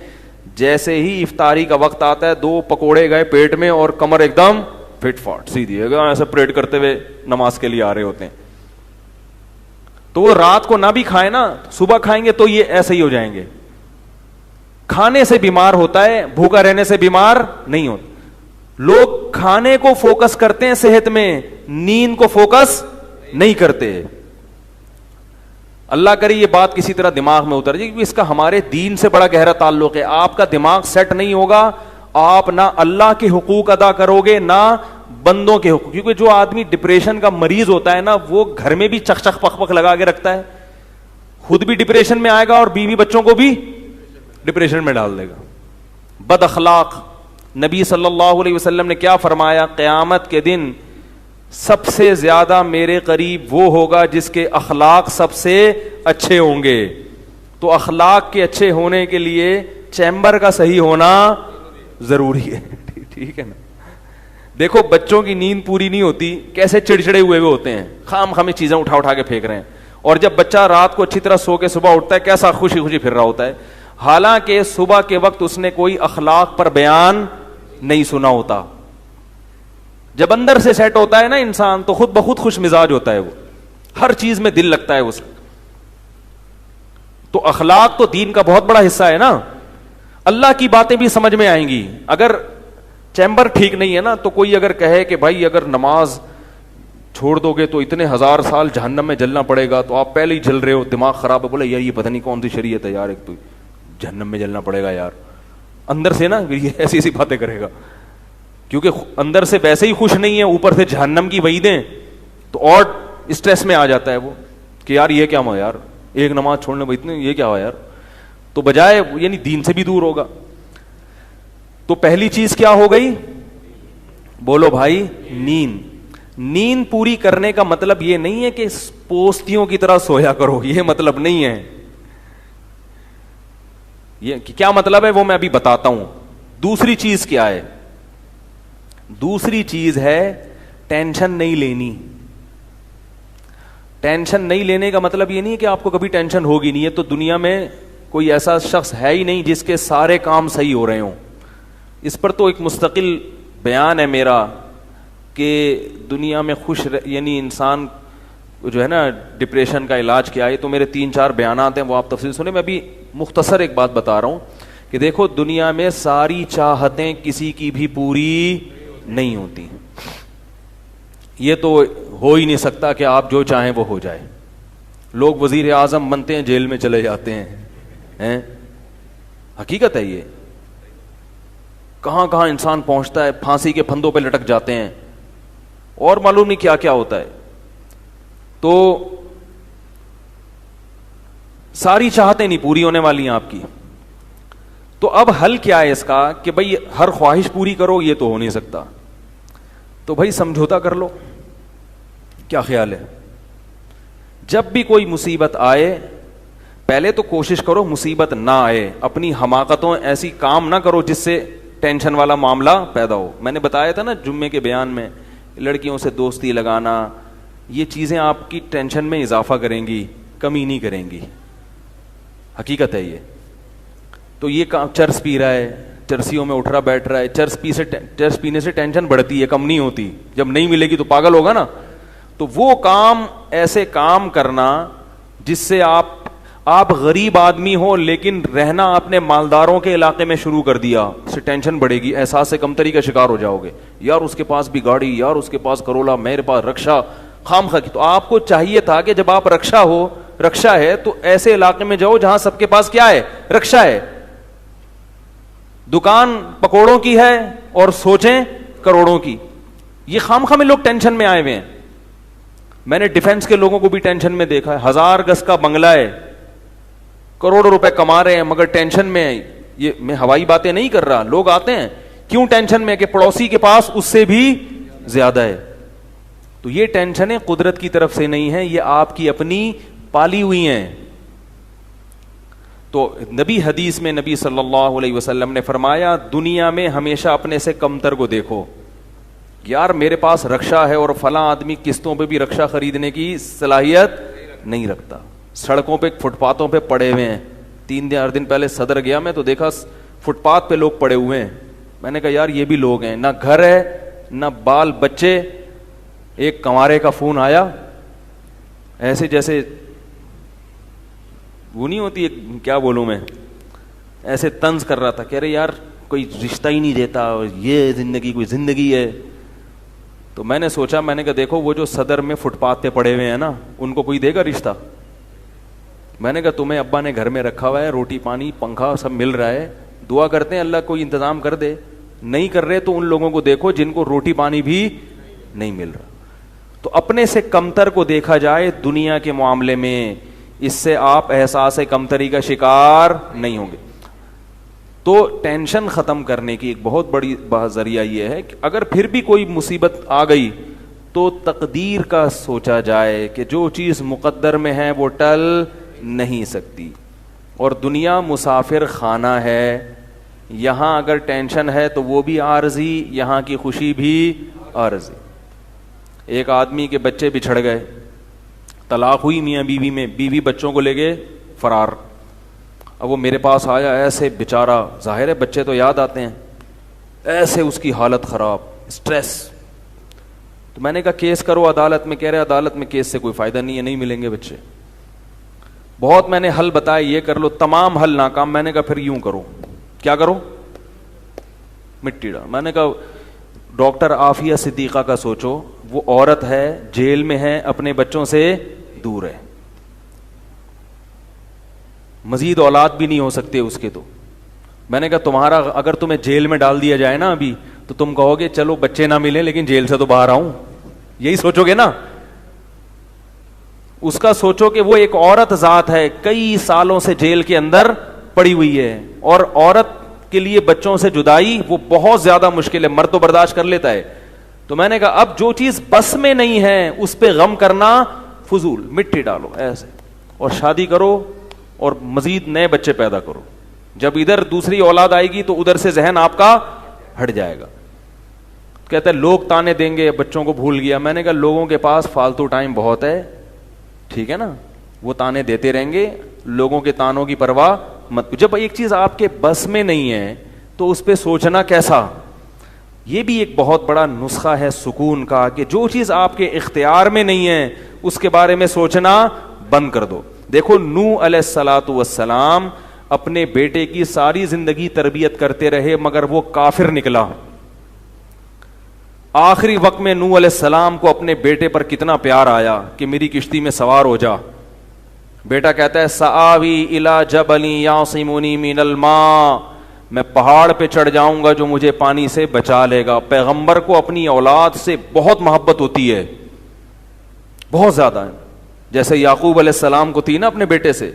جیسے ہی افطاری کا وقت آتا ہے 2 پکوڑے گئے پیٹ میں اور کمر ایک دم فٹ فاٹ سیدھی ہے, ایسے پریڈ کرتے ہوئے نماز کے لیے آ رہے ہوتے ہیں. تو وہ رات کو نہ بھی کھائیں نا, صبح کھائیں گے تو یہ ایسے ہی ہو جائیں گے. کھانے سے بیمار ہوتا ہے, بھوکا رہنے سے بیمار نہیں ہوتا. لوگ کھانے کو فوکس کرتے ہیں صحت میں, نیند کو فوکس نہیں کرتے. اللہ کرے یہ بات کسی طرح دماغ میں اتر جائے, کیونکہ اس کا ہمارے دین سے بڑا گہرا تعلق ہے. آپ کا دماغ سیٹ نہیں ہوگا, آپ نہ اللہ کے حقوق ادا کرو گے نہ بندوں کے حقوق. کیونکہ جو آدمی ڈپریشن کا مریض ہوتا ہے نا, وہ گھر میں بھی چک چک پک پک لگا کے رکھتا ہے, خود بھی ڈپریشن میں آئے گا اور بیوی بچوں کو بھی ڈپریشن میں ڈال دے گا. بد اخلاق. نبی صلی اللہ علیہ وسلم نے کیا فرمایا, قیامت کے دن سب سے زیادہ میرے قریب وہ ہوگا جس کے اخلاق سب سے اچھے ہوں گے. تو اخلاق کے اچھے ہونے کے لیے چیمبر کا صحیح ہونا ضروری ہے. ٹھیک ہے نا. دیکھو بچوں کی نیند پوری نہیں ہوتی, کیسے چڑچڑے ہوئے ہوتے ہیں, خام خامی چیزیں اٹھا کے پھینک رہے ہیں. اور جب بچہ رات کو اچھی طرح سو کے صبح اٹھتا ہے کیسا خوشی خوشی پھر رہا ہوتا ہے, حالانکہ صبح کے وقت اس نے کوئی اخلاق پر بیان نہیں سنا ہوتا. جب اندر سے سیٹ ہوتا ہے نا انسان تو خود بخود خوش مزاج ہوتا ہے, وہ ہر چیز میں دل لگتا ہے اس کا. تو اخلاق تو دین کا بہت بڑا حصہ ہے نا. اللہ کی باتیں بھی سمجھ میں آئیں گی. اگر چیمبر ٹھیک نہیں ہے نا تو کوئی اگر کہے کہ بھائی اگر نماز چھوڑ دو گے تو اتنے 1000 سال جہنم میں جلنا پڑے گا, تو آپ پہلے ہی جل رہے ہو, دماغ خراب ہے. بولے یار یہ پتہ نہیں کون سی شریعت ہے یار, ایک تو جہنم میں جلنا پڑے گا یار, اندر سے نا یہ ایسی ایسی باتیں کرے گا, کیونکہ اندر سے ویسے ہی خوش نہیں ہے, اوپر سے جہنم کی وعیدیں, تو اور اسٹریس میں آ جاتا ہے وہ کہ یار یہ کیا ہوا یار, ایک نماز چھوڑنے میں اتنے, یہ کیا ہوا یار. تو بجائے یعنی دین سے بھی دور ہوگا. تو پہلی چیز کیا ہو گئی, بولو بھائی, نیند. نیند پوری کرنے کا مطلب یہ نہیں ہے کہ پوستیوں کی طرح سویا کرو, یہ مطلب نہیں ہے. یہ کیا مطلب ہے وہ میں ابھی بتاتا ہوں. دوسری چیز کیا ہے, دوسری چیز ہے ٹینشن نہیں لینی. ٹینشن نہیں لینے کا مطلب یہ نہیں کہ آپ کو کبھی ٹینشن ہوگی نہیں. ہے تو دنیا میں کوئی ایسا شخص ہے ہی نہیں جس کے سارے کام صحیح ہو رہے ہوں. اس پر تو ایک مستقل بیان ہے میرا کہ دنیا میں یعنی انسان جو ہے نا ڈپریشن کا علاج کیا ہے, تو میرے 3-4 بیانات ہیں, وہ آپ تفصیل سنیں. میں ابھی مختصر ایک بات بتا رہا ہوں کہ دیکھو دنیا میں ساری چاہتیں کسی کی بھی پوری نہیں ہوتی. یہ تو ہو ہی نہیں سکتا کہ آپ جو چاہیں وہ ہو جائے. لوگ وزیر اعظم بنتے ہیں, جیل میں چلے جاتے ہیں, حقیقت ہے یہ. کہاں کہاں انسان پہنچتا ہے, پھانسی کے پھندوں پہ لٹک جاتے ہیں, اور معلوم نہیں کیا کیا ہوتا ہے. تو ساری چاہتیں نہیں پوری ہونے والی ہیں آپ کی. تو اب حل کیا ہے اس کا کہ بھئی ہر خواہش پوری کرو, یہ تو ہو نہیں سکتا. تو بھائی سمجھوتا کر لو. کیا خیال ہے, جب بھی کوئی مصیبت آئے پہلے تو کوشش کرو مصیبت نہ آئے. اپنی حماقتوں ایسی کام نہ کرو جس سے ٹینشن والا معاملہ پیدا ہو. میں نے بتایا تھا نا جمعے کے بیان میں, لڑکیوں سے دوستی لگانا, یہ چیزیں آپ کی ٹینشن میں اضافہ کریں گی, کمی نہیں کریں گی. حقیقت ہے یہ. تو یہ چرس پی رہا ہے, چرسیوں میں اٹھ رہا بیٹھ رہا ہے, چرس پینے سے ٹینشن بڑھتی ہے, کم نہیں ہوتی. جب نہیں ملے گی تو پاگل ہوگا نا. تو وہ کام, ایسے کام کرنا جس سے آپ غریب آدمی ہو لیکن رہنا آپ نے مالداروں کے علاقے میں شروع کر دیا, اس سے ٹینشن بڑھے گی, احساس سے کمتری کا شکار ہو جاؤ گے. یار اس کے پاس بھی گاڑی, یار اس کے پاس کرولا, میرے پاس رکشا, خام خا کی. تو آپ کو چاہیے تھا کہ جب آپ رکشا ہے تو ایسے علاقے میں جاؤ جہاں سب کے پاس کیا ہے, رکشا ہے. دکان پکوڑوں کی ہے اور سوچیں کروڑوں کی. یہ خام خواہ میں لوگ ٹینشن میں آئے ہوئے ہیں. میں نے ڈیفنس کے لوگوں کو بھی ٹینشن میں دیکھا ہے. 1000 گز کا بنگلہ ہے, کروڑوں روپے کما رہے ہیں, مگر ٹینشن میں ہے. یہ میں ہوائی باتیں نہیں کر رہا. لوگ آتے ہیں کیوں ٹینشن میں کہ پڑوسی کے پاس اس سے بھی زیادہ ہے. تو یہ ٹینشنیں قدرت کی طرف سے نہیں ہیں, یہ آپ کی اپنی پالی ہوئی ہیں. تو نبی حدیث میں نبی صلی اللہ علیہ وسلم نے فرمایا دنیا میں ہمیشہ اپنے سے کمتر کو دیکھو. یار میرے پاس رکشا ہے اور فلاں آدمی قسطوں پہ بھی رکشا خریدنے کی صلاحیت نہیں رکھتا. سڑکوں پہ فٹ پاتھوں پہ پڑے ہوئے ہیں. 3-4 دن پہلے صدر گیا میں تو دیکھا فٹ پاتھ پہ لوگ پڑے ہوئے ہیں. میں نے کہا یار یہ بھی لوگ ہیں, نہ گھر ہے نہ بال بچے. ایک کنوارے کا فون آیا, ایسے جیسے وہ نہیں ہوتی, کیا بولوں میں, ایسے طنز کر رہا تھا. کہہ رہے یار کوئی رشتہ ہی نہیں دیتا, یہ زندگی کوئی زندگی ہے. تو میں نے سوچا, میں نے کہا دیکھو وہ جو صدر میں فٹ پاتھ پہ پڑے ہوئے ہیں نا, ان کو کوئی دے گا رشتہ؟ میں نے کہا تمہیں ابا نے گھر میں رکھا ہوا ہے, روٹی پانی پنکھا سب مل رہا ہے, دعا کرتے ہیں اللہ کوئی انتظام کر دے. نہیں کر رہے تو ان لوگوں کو دیکھو جن کو روٹی پانی بھی نہیں مل رہا. تو اپنے سے کمتر کو دیکھا جائے دنیا کے معاملے میں, اس سے آپ احساس کمتری کا شکار نہیں ہوں گے. تو ٹینشن ختم کرنے کی ایک بہت بڑی ذریعہ یہ ہے کہ اگر پھر بھی کوئی مصیبت آ گئی تو تقدیر کا سوچا جائے کہ جو چیز مقدر میں ہے وہ ٹل نہیں سکتی. اور دنیا مسافر خانہ ہے, یہاں اگر ٹینشن ہے تو وہ بھی عارضی, یہاں کی خوشی بھی عارضی. ایک آدمی کے بچے بچھڑ گئے, طلاق ہوئی میاں بیوی میں, بیوی بچوں کو لے گئے فرار. اب وہ میرے پاس آیا, ایسے بیچارہ, ظاہر ہے بچے تو یاد آتے ہیں, ایسے اس کی حالت خراب, اسٹریس. تو میں نے کہا کیس کرو عدالت میں. کہہ رہے عدالت میں کیس سے کوئی فائدہ نہیں ہے, نہیں ملیں گے بچے. بہت میں نے حل بتایا, یہ کر لو, تمام حل ناکام. میں نے کہا پھر یوں کرو. کیا کرو؟ مٹی ڈال. میں نے کہا ڈاکٹر عافیہ صدیقہ کا سوچو, وہ عورت ہے, جیل میں ہے, اپنے بچوں سے دور ہے. مزید اولاد بھی نہیں ہو سکتے اس کے. تو میں نے کہا تمہارا اگر تمہیں جیل میں ڈال دیا جائے نا ابھی تو تم کہو گے چلو بچے نہ ملے لیکن جیل سے تو باہر آؤں, یہی سوچو گے نا. اس کا سوچو کہ وہ ایک عورت ذات ہے, کئی سالوں سے جیل کے اندر پڑی ہوئی ہے, اور عورت کے لیے بچوں سے جدائی وہ بہت زیادہ مشکل ہے, مرد تو برداشت کر لیتا ہے. تو میں نے کہا اب جو چیز بس میں نہیں ہے اس پہ غم کرنا فضول, مٹی ڈالو ایسے اور شادی کرو اور مزید نئے بچے پیدا کرو. جب ادھر دوسری اولاد آئے گی تو ادھر سے ذہن آپ کا ہٹ جائے گا. کہتا ہے لوگ تانے دیں گے بچوں کو بھول گیا. میں نے کہا لوگوں کے پاس فالتو ٹائم بہت ہے, ٹھیک ہے نا, وہ تانے دیتے رہیں گے, لوگوں کے تانوں کی پرواہ مت. جب ایک چیز آپ کے بس میں نہیں ہے تو اس پہ سوچنا کیسا. یہ بھی ایک بہت بڑا نسخہ ہے سکون کا کہ جو چیز آپ کے اختیار میں نہیں ہے اس کے بارے میں سوچنا بند کر دو. دیکھو نوح علیہ الصلاۃ والسلام اپنے بیٹے کی ساری زندگی تربیت کرتے رہے مگر وہ کافر نکلا. آخری وقت میں نوح علیہ السلام کو اپنے بیٹے پر کتنا پیار آیا کہ میری کشتی میں سوار ہو جا. بیٹا کہتا ہے سآوی الی جبل یعصمنی من الماء, میں پہاڑ پہ چڑھ جاؤں گا جو مجھے پانی سے بچا لے گا. پیغمبر کو اپنی اولاد سے بہت محبت ہوتی ہے, بہت زیادہ, جیسے یعقوب علیہ السلام کو تھی نا اپنے بیٹے سے.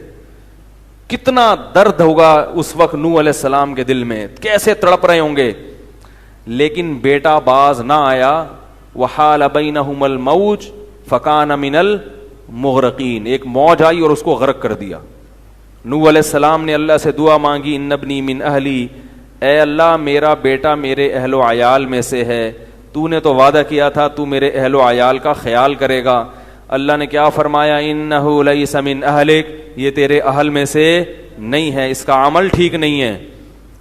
کتنا درد ہوگا اس وقت نوح علیہ السلام کے دل میں, کیسے تڑپ رہے ہوں گے. لیکن بیٹا باز نہ آیا. وحال بینہم الموج فکان من المغرقین, ایک موج آئی اور اس کو غرق کر دیا. نوح علیہ السلام نے اللہ سے دعا مانگی ان ابنی من اہلی, اے اللہ میرا بیٹا میرے اہل و عیال میں سے ہے, تو نے تو وعدہ کیا تھا تو میرے اہل و عیال کا خیال کرے گا. اللہ نے کیا فرمایا انہ لیس من اہلک, یہ تیرے اہل میں سے نہیں ہے, اس کا عمل ٹھیک نہیں ہے.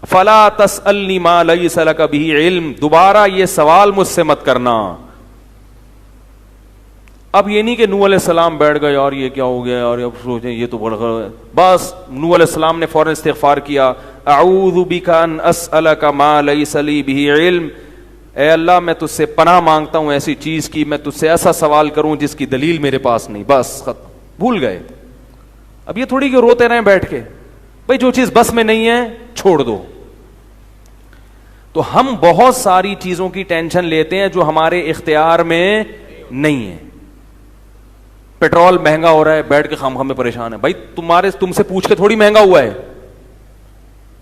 فلا تسألنی ما لیس لک بہ علم, دوبارہ یہ سوال مجھ سے مت کرنا. اب یہ نہیں کہ نوح علیہ السلام بیٹھ گئے اور یہ کیا ہو گیا اور اب سوچیں یہ تو بڑا, بس نوح علیہ السلام نے فوراً استغفار کیا. اعوذ بک ان اسألک ما لیس لی بہ علم, اے اللہ میں تجھ سے پناہ مانگتا ہوں ایسی چیز کی, میں تجھ سے ایسا سوال کروں جس کی دلیل میرے پاس نہیں. بس ختم, بھول گئے. اب یہ تھوڑی کہ روتے رہیں بیٹھ کے, بھئی جو چیز بس میں نہیں ہے چھوڑ دو. تو ہم بہت ساری چیزوں کی ٹینشن لیتے ہیں جو ہمارے اختیار میں نہیں ہے. پیٹرول مہنگا ہو رہا ہے, بیٹھ کے خام خام میں پریشان ہے. بھائی تم سے پوچھ کے تھوڑی مہنگا ہوا ہے.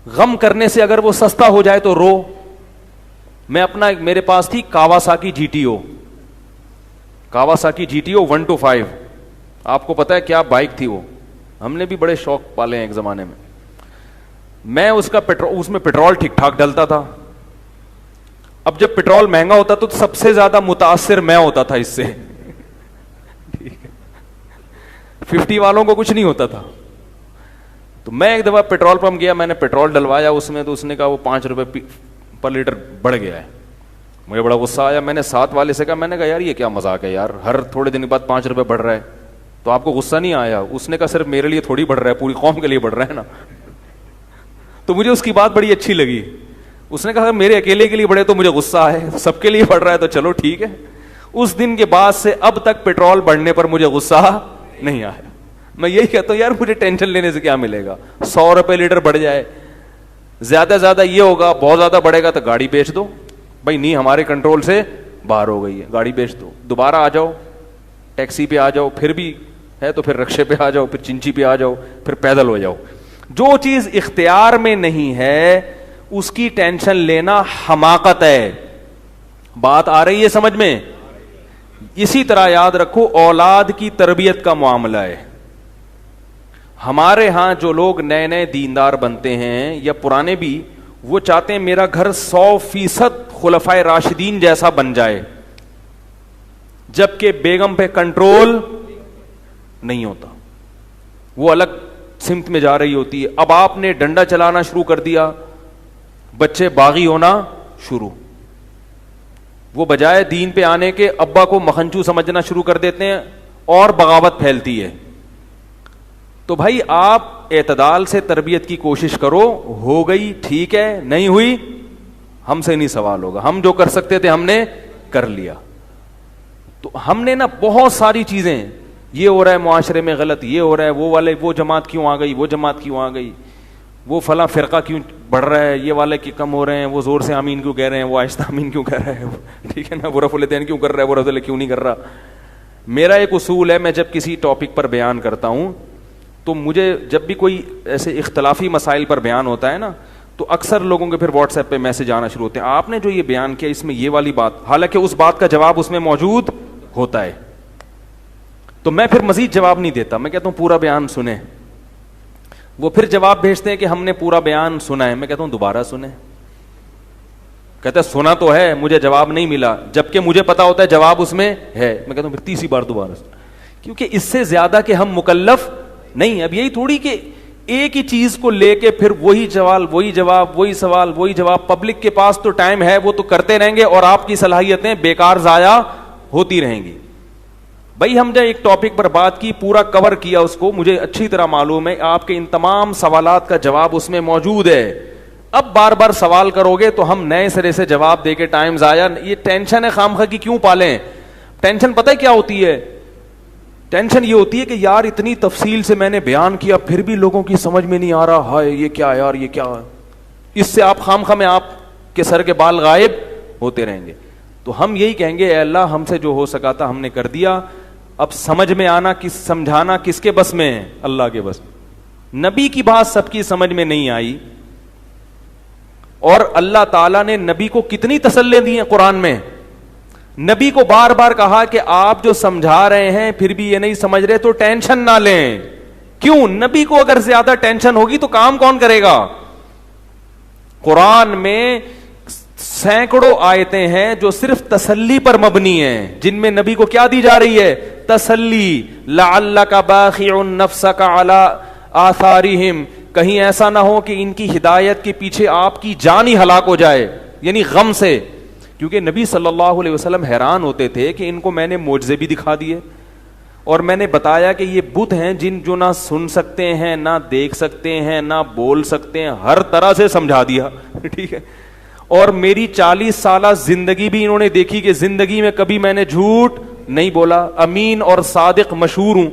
غم کرنے سے اگر وہ سستا ہو جائے تو رو. میرے پاس تھی Kawasaki G T O, Kawasaki G T O 125. آپ کو پتا ہے کیا بائک تھی وہ, ہم نے بھی بڑے شوق پالے ہیں ایک زمانے میں. میں اس میں پیٹرول ٹھیک ٹھاک ڈلتا تھا. اب جب پیٹرول مہنگا ہوتا تو سب سے زیادہ متاثر میں ہوتا تھا اس سے. 50 والوں کو کچھ نہیں ہوتا تھا. تو میں ایک دفعہ پیٹرول پمپ گیا, میں نے پیٹرول ڈلوایا اس میں, تو اس نے کہا وہ 5 روپے پر لیٹر بڑھ گیا ہے. مجھے بڑا غصہ آیا. میں نے ساتھ والے سے کہا, میں نے کہا یار یہ کیا مذاق ہے یار, ہر تھوڑے دن کے بعد 5 روپے بڑھ رہا ہے, تو آپ کو غصہ نہیں آیا؟ اس نے کہا صرف میرے لیے تھوڑی بڑھ رہا ہے, پوری قوم کے لیے بڑھ رہا ہے نا. تو مجھے اس کی بات بڑی اچھی لگی. اس نے کہا اگر میرے اکیلے کے لیے بڑھے تو مجھے غصہ آئے, سب کے لیے بڑھ رہا ہے تو چلو ٹھیک ہے. اس دن کے بعد سے اب تک پیٹرول بڑھنے پر مجھے غصہ نہیں آیا. میں یہی کہتا ہوں یار مجھے ٹینشن لینے سے کیا ملے گا, 100 روپے لیٹر بڑھ جائے, زیادہ سے زیادہ یہ ہوگا, بہت زیادہ بڑھے گا تو گاڑی بیچ دو. بھائی نہیں ہمارے کنٹرول سے باہر ہو گئی ہے, گاڑی بیچ دو, دوبارہ آ جاؤ, ٹیکسی پہ آ جاؤ, پھر بھی ہے تو پھر رکشے پہ آ جاؤ, پھر چنچی پہ آ جاؤ, پھر پیدل ہو جاؤ. جو چیز اختیار میں نہیں ہے اس کی ٹینشن لینا حماقت ہے. بات آ رہی ہے سمجھ میں؟ اسی طرح یاد رکھو اولاد کی تربیت کا معاملہ ہے. ہمارے ہاں جو لوگ نئے نئے دیندار بنتے ہیں یا پرانے بھی, وہ چاہتے ہیں میرا گھر 100% خلفائے راشدین جیسا بن جائے, جبکہ بیگم پہ کنٹرول نہیں ہوتا, وہ الگ سمت میں جا رہی ہوتی ہے. اب آپ نے ڈنڈا چلانا شروع کر دیا, بچے باغی ہونا شروع. وہ بجائے دین پہ آنے کے ابا کو مکھنچو سمجھنا شروع کر دیتے ہیں اور بغاوت پھیلتی ہے. تو بھائی آپ اعتدال سے تربیت کی کوشش کرو, ہو گئی ٹھیک ہے, نہیں ہوئی ہم سے نہیں سوال ہوگا, ہم جو کر سکتے تھے ہم نے کر لیا. تو ہم نے نا بہت ساری چیزیں یہ ہو رہا ہے معاشرے میں غلط، یہ ہو رہا ہے، وہ والے وہ جماعت کیوں آ گئی، وہ جماعت کیوں آ گئی، وہ فلاں فرقہ کیوں بڑھ رہا ہے، یہ والے کی کم ہو رہے ہیں، وہ زور سے آمین کیوں کہہ رہے ہیں، وہ آہستہ آمین کیوں کہہ رہا ہے، ٹھیک ہے نا، وہ رفع الیدین کیوں کر رہا ہے، وہ رفع الیدین کیوں نہیں کر رہا. میرا ایک اصول ہے، میں جب کسی ٹاپک پر بیان کرتا ہوں تو مجھے جب بھی کوئی ایسے اختلافی مسائل پر بیان ہوتا ہے نا تو اکثر لوگوں کے پھر واٹس ایپ پہ میسج آنا شروع ہوتے ہیں، آپ نے جو یہ بیان کیا اس میں یہ والی بات، حالانکہ اس بات کا جواب اس میں موجود ہوتا ہے. تو میں پھر مزید جواب نہیں دیتا، میں کہتا ہوں پورا بیان سنیں. وہ پھر جواب بھیجتے ہیں کہ ہم نے پورا بیان سنا ہے. میں کہتا ہوں دوبارہ سنیں. کہتا ہے سنا تو ہے، مجھے جواب نہیں ملا، جبکہ مجھے پتا ہوتا ہے جواب اس میں ہے. میں کہتا ہوں پھر تیسری بار دوبارہ سن، کیونکہ اس سے زیادہ کہ ہم مکلف نہیں. اب یہی تھوڑی کہ ایک ہی چیز کو لے کے پھر وہی سوال وہی جواب وہی سوال وہی جواب. پبلک کے پاس تو ٹائم ہے، وہ تو کرتے رہیں گے اور آپ کی صلاحیتیں بیکار ضائع ہوتی رہیں گی. بھائی ہم جب ایک ٹاپک پر بات کی، پورا کور کیا اس کو، مجھے اچھی طرح معلوم ہے آپ کے ان تمام سوالات کا جواب اس میں موجود ہے. اب بار بار سوال کرو گے تو ہم نئے سرے سے جواب دے کے ٹائم ضائع. یہ ٹینشن ہے خام خواہ کی کیوں پالیں؟ ٹینشن پتہ ہے کیا ہوتی ہے؟ ٹینشن یہ ہوتی ہے کہ یار اتنی تفصیل سے میں نے بیان کیا پھر بھی لوگوں کی سمجھ میں نہیں آ رہا، ہائے یہ کیا یار، یہ کیا. اس سے آپ خام خواہ میں آپ کے سر کے بال غائب ہوتے رہیں گے. تو ہم یہی کہیں گے اے اللہ ہم سے جو ہو سکا تھا ہم نے کر دیا. اب سمجھ میں آنا سمجھانا کس کے بس میں ہے؟ اللہ کے بس. نبی کی بات سب کی سمجھ میں نہیں آئی، اور اللہ تعالیٰ نے نبی کو کتنی تسلی دی ہیں قرآن میں. نبی کو بار بار کہا کہ آپ جو سمجھا رہے ہیں پھر بھی یہ نہیں سمجھ رہے تو ٹینشن نہ لیں. کیوں؟ نبی کو اگر زیادہ ٹینشن ہوگی تو کام کون کرے گا؟ قرآن میں سینکڑوں آیتیں ہیں جو صرف تسلی پر مبنی ہیں، جن میں نبی کو کیا دی جا رہی ہے؟ تسلی. لعلک باخع نفسک علی آثارہم، کہیں ایسا نہ ہو کہ ان کی ہدایت کے پیچھے آپ کی جان ہی ہلاک ہو جائے، یعنی غم سے. کیونکہ نبی صلی اللہ علیہ وسلم حیران ہوتے تھے کہ ان کو میں نے معجزے بھی دکھا دیے اور میں نے بتایا کہ یہ بت ہیں جن جو نہ سن سکتے ہیں، نہ دیکھ سکتے ہیں، نہ بول سکتے ہیں، ہر طرح سے سمجھا دیا. ٹھیک ہے. اور میری 40 سالہ زندگی بھی انہوں نے دیکھی کہ زندگی میں کبھی میں نے جھوٹ نہیں بولا، امین اور صادق مشہور ہوں.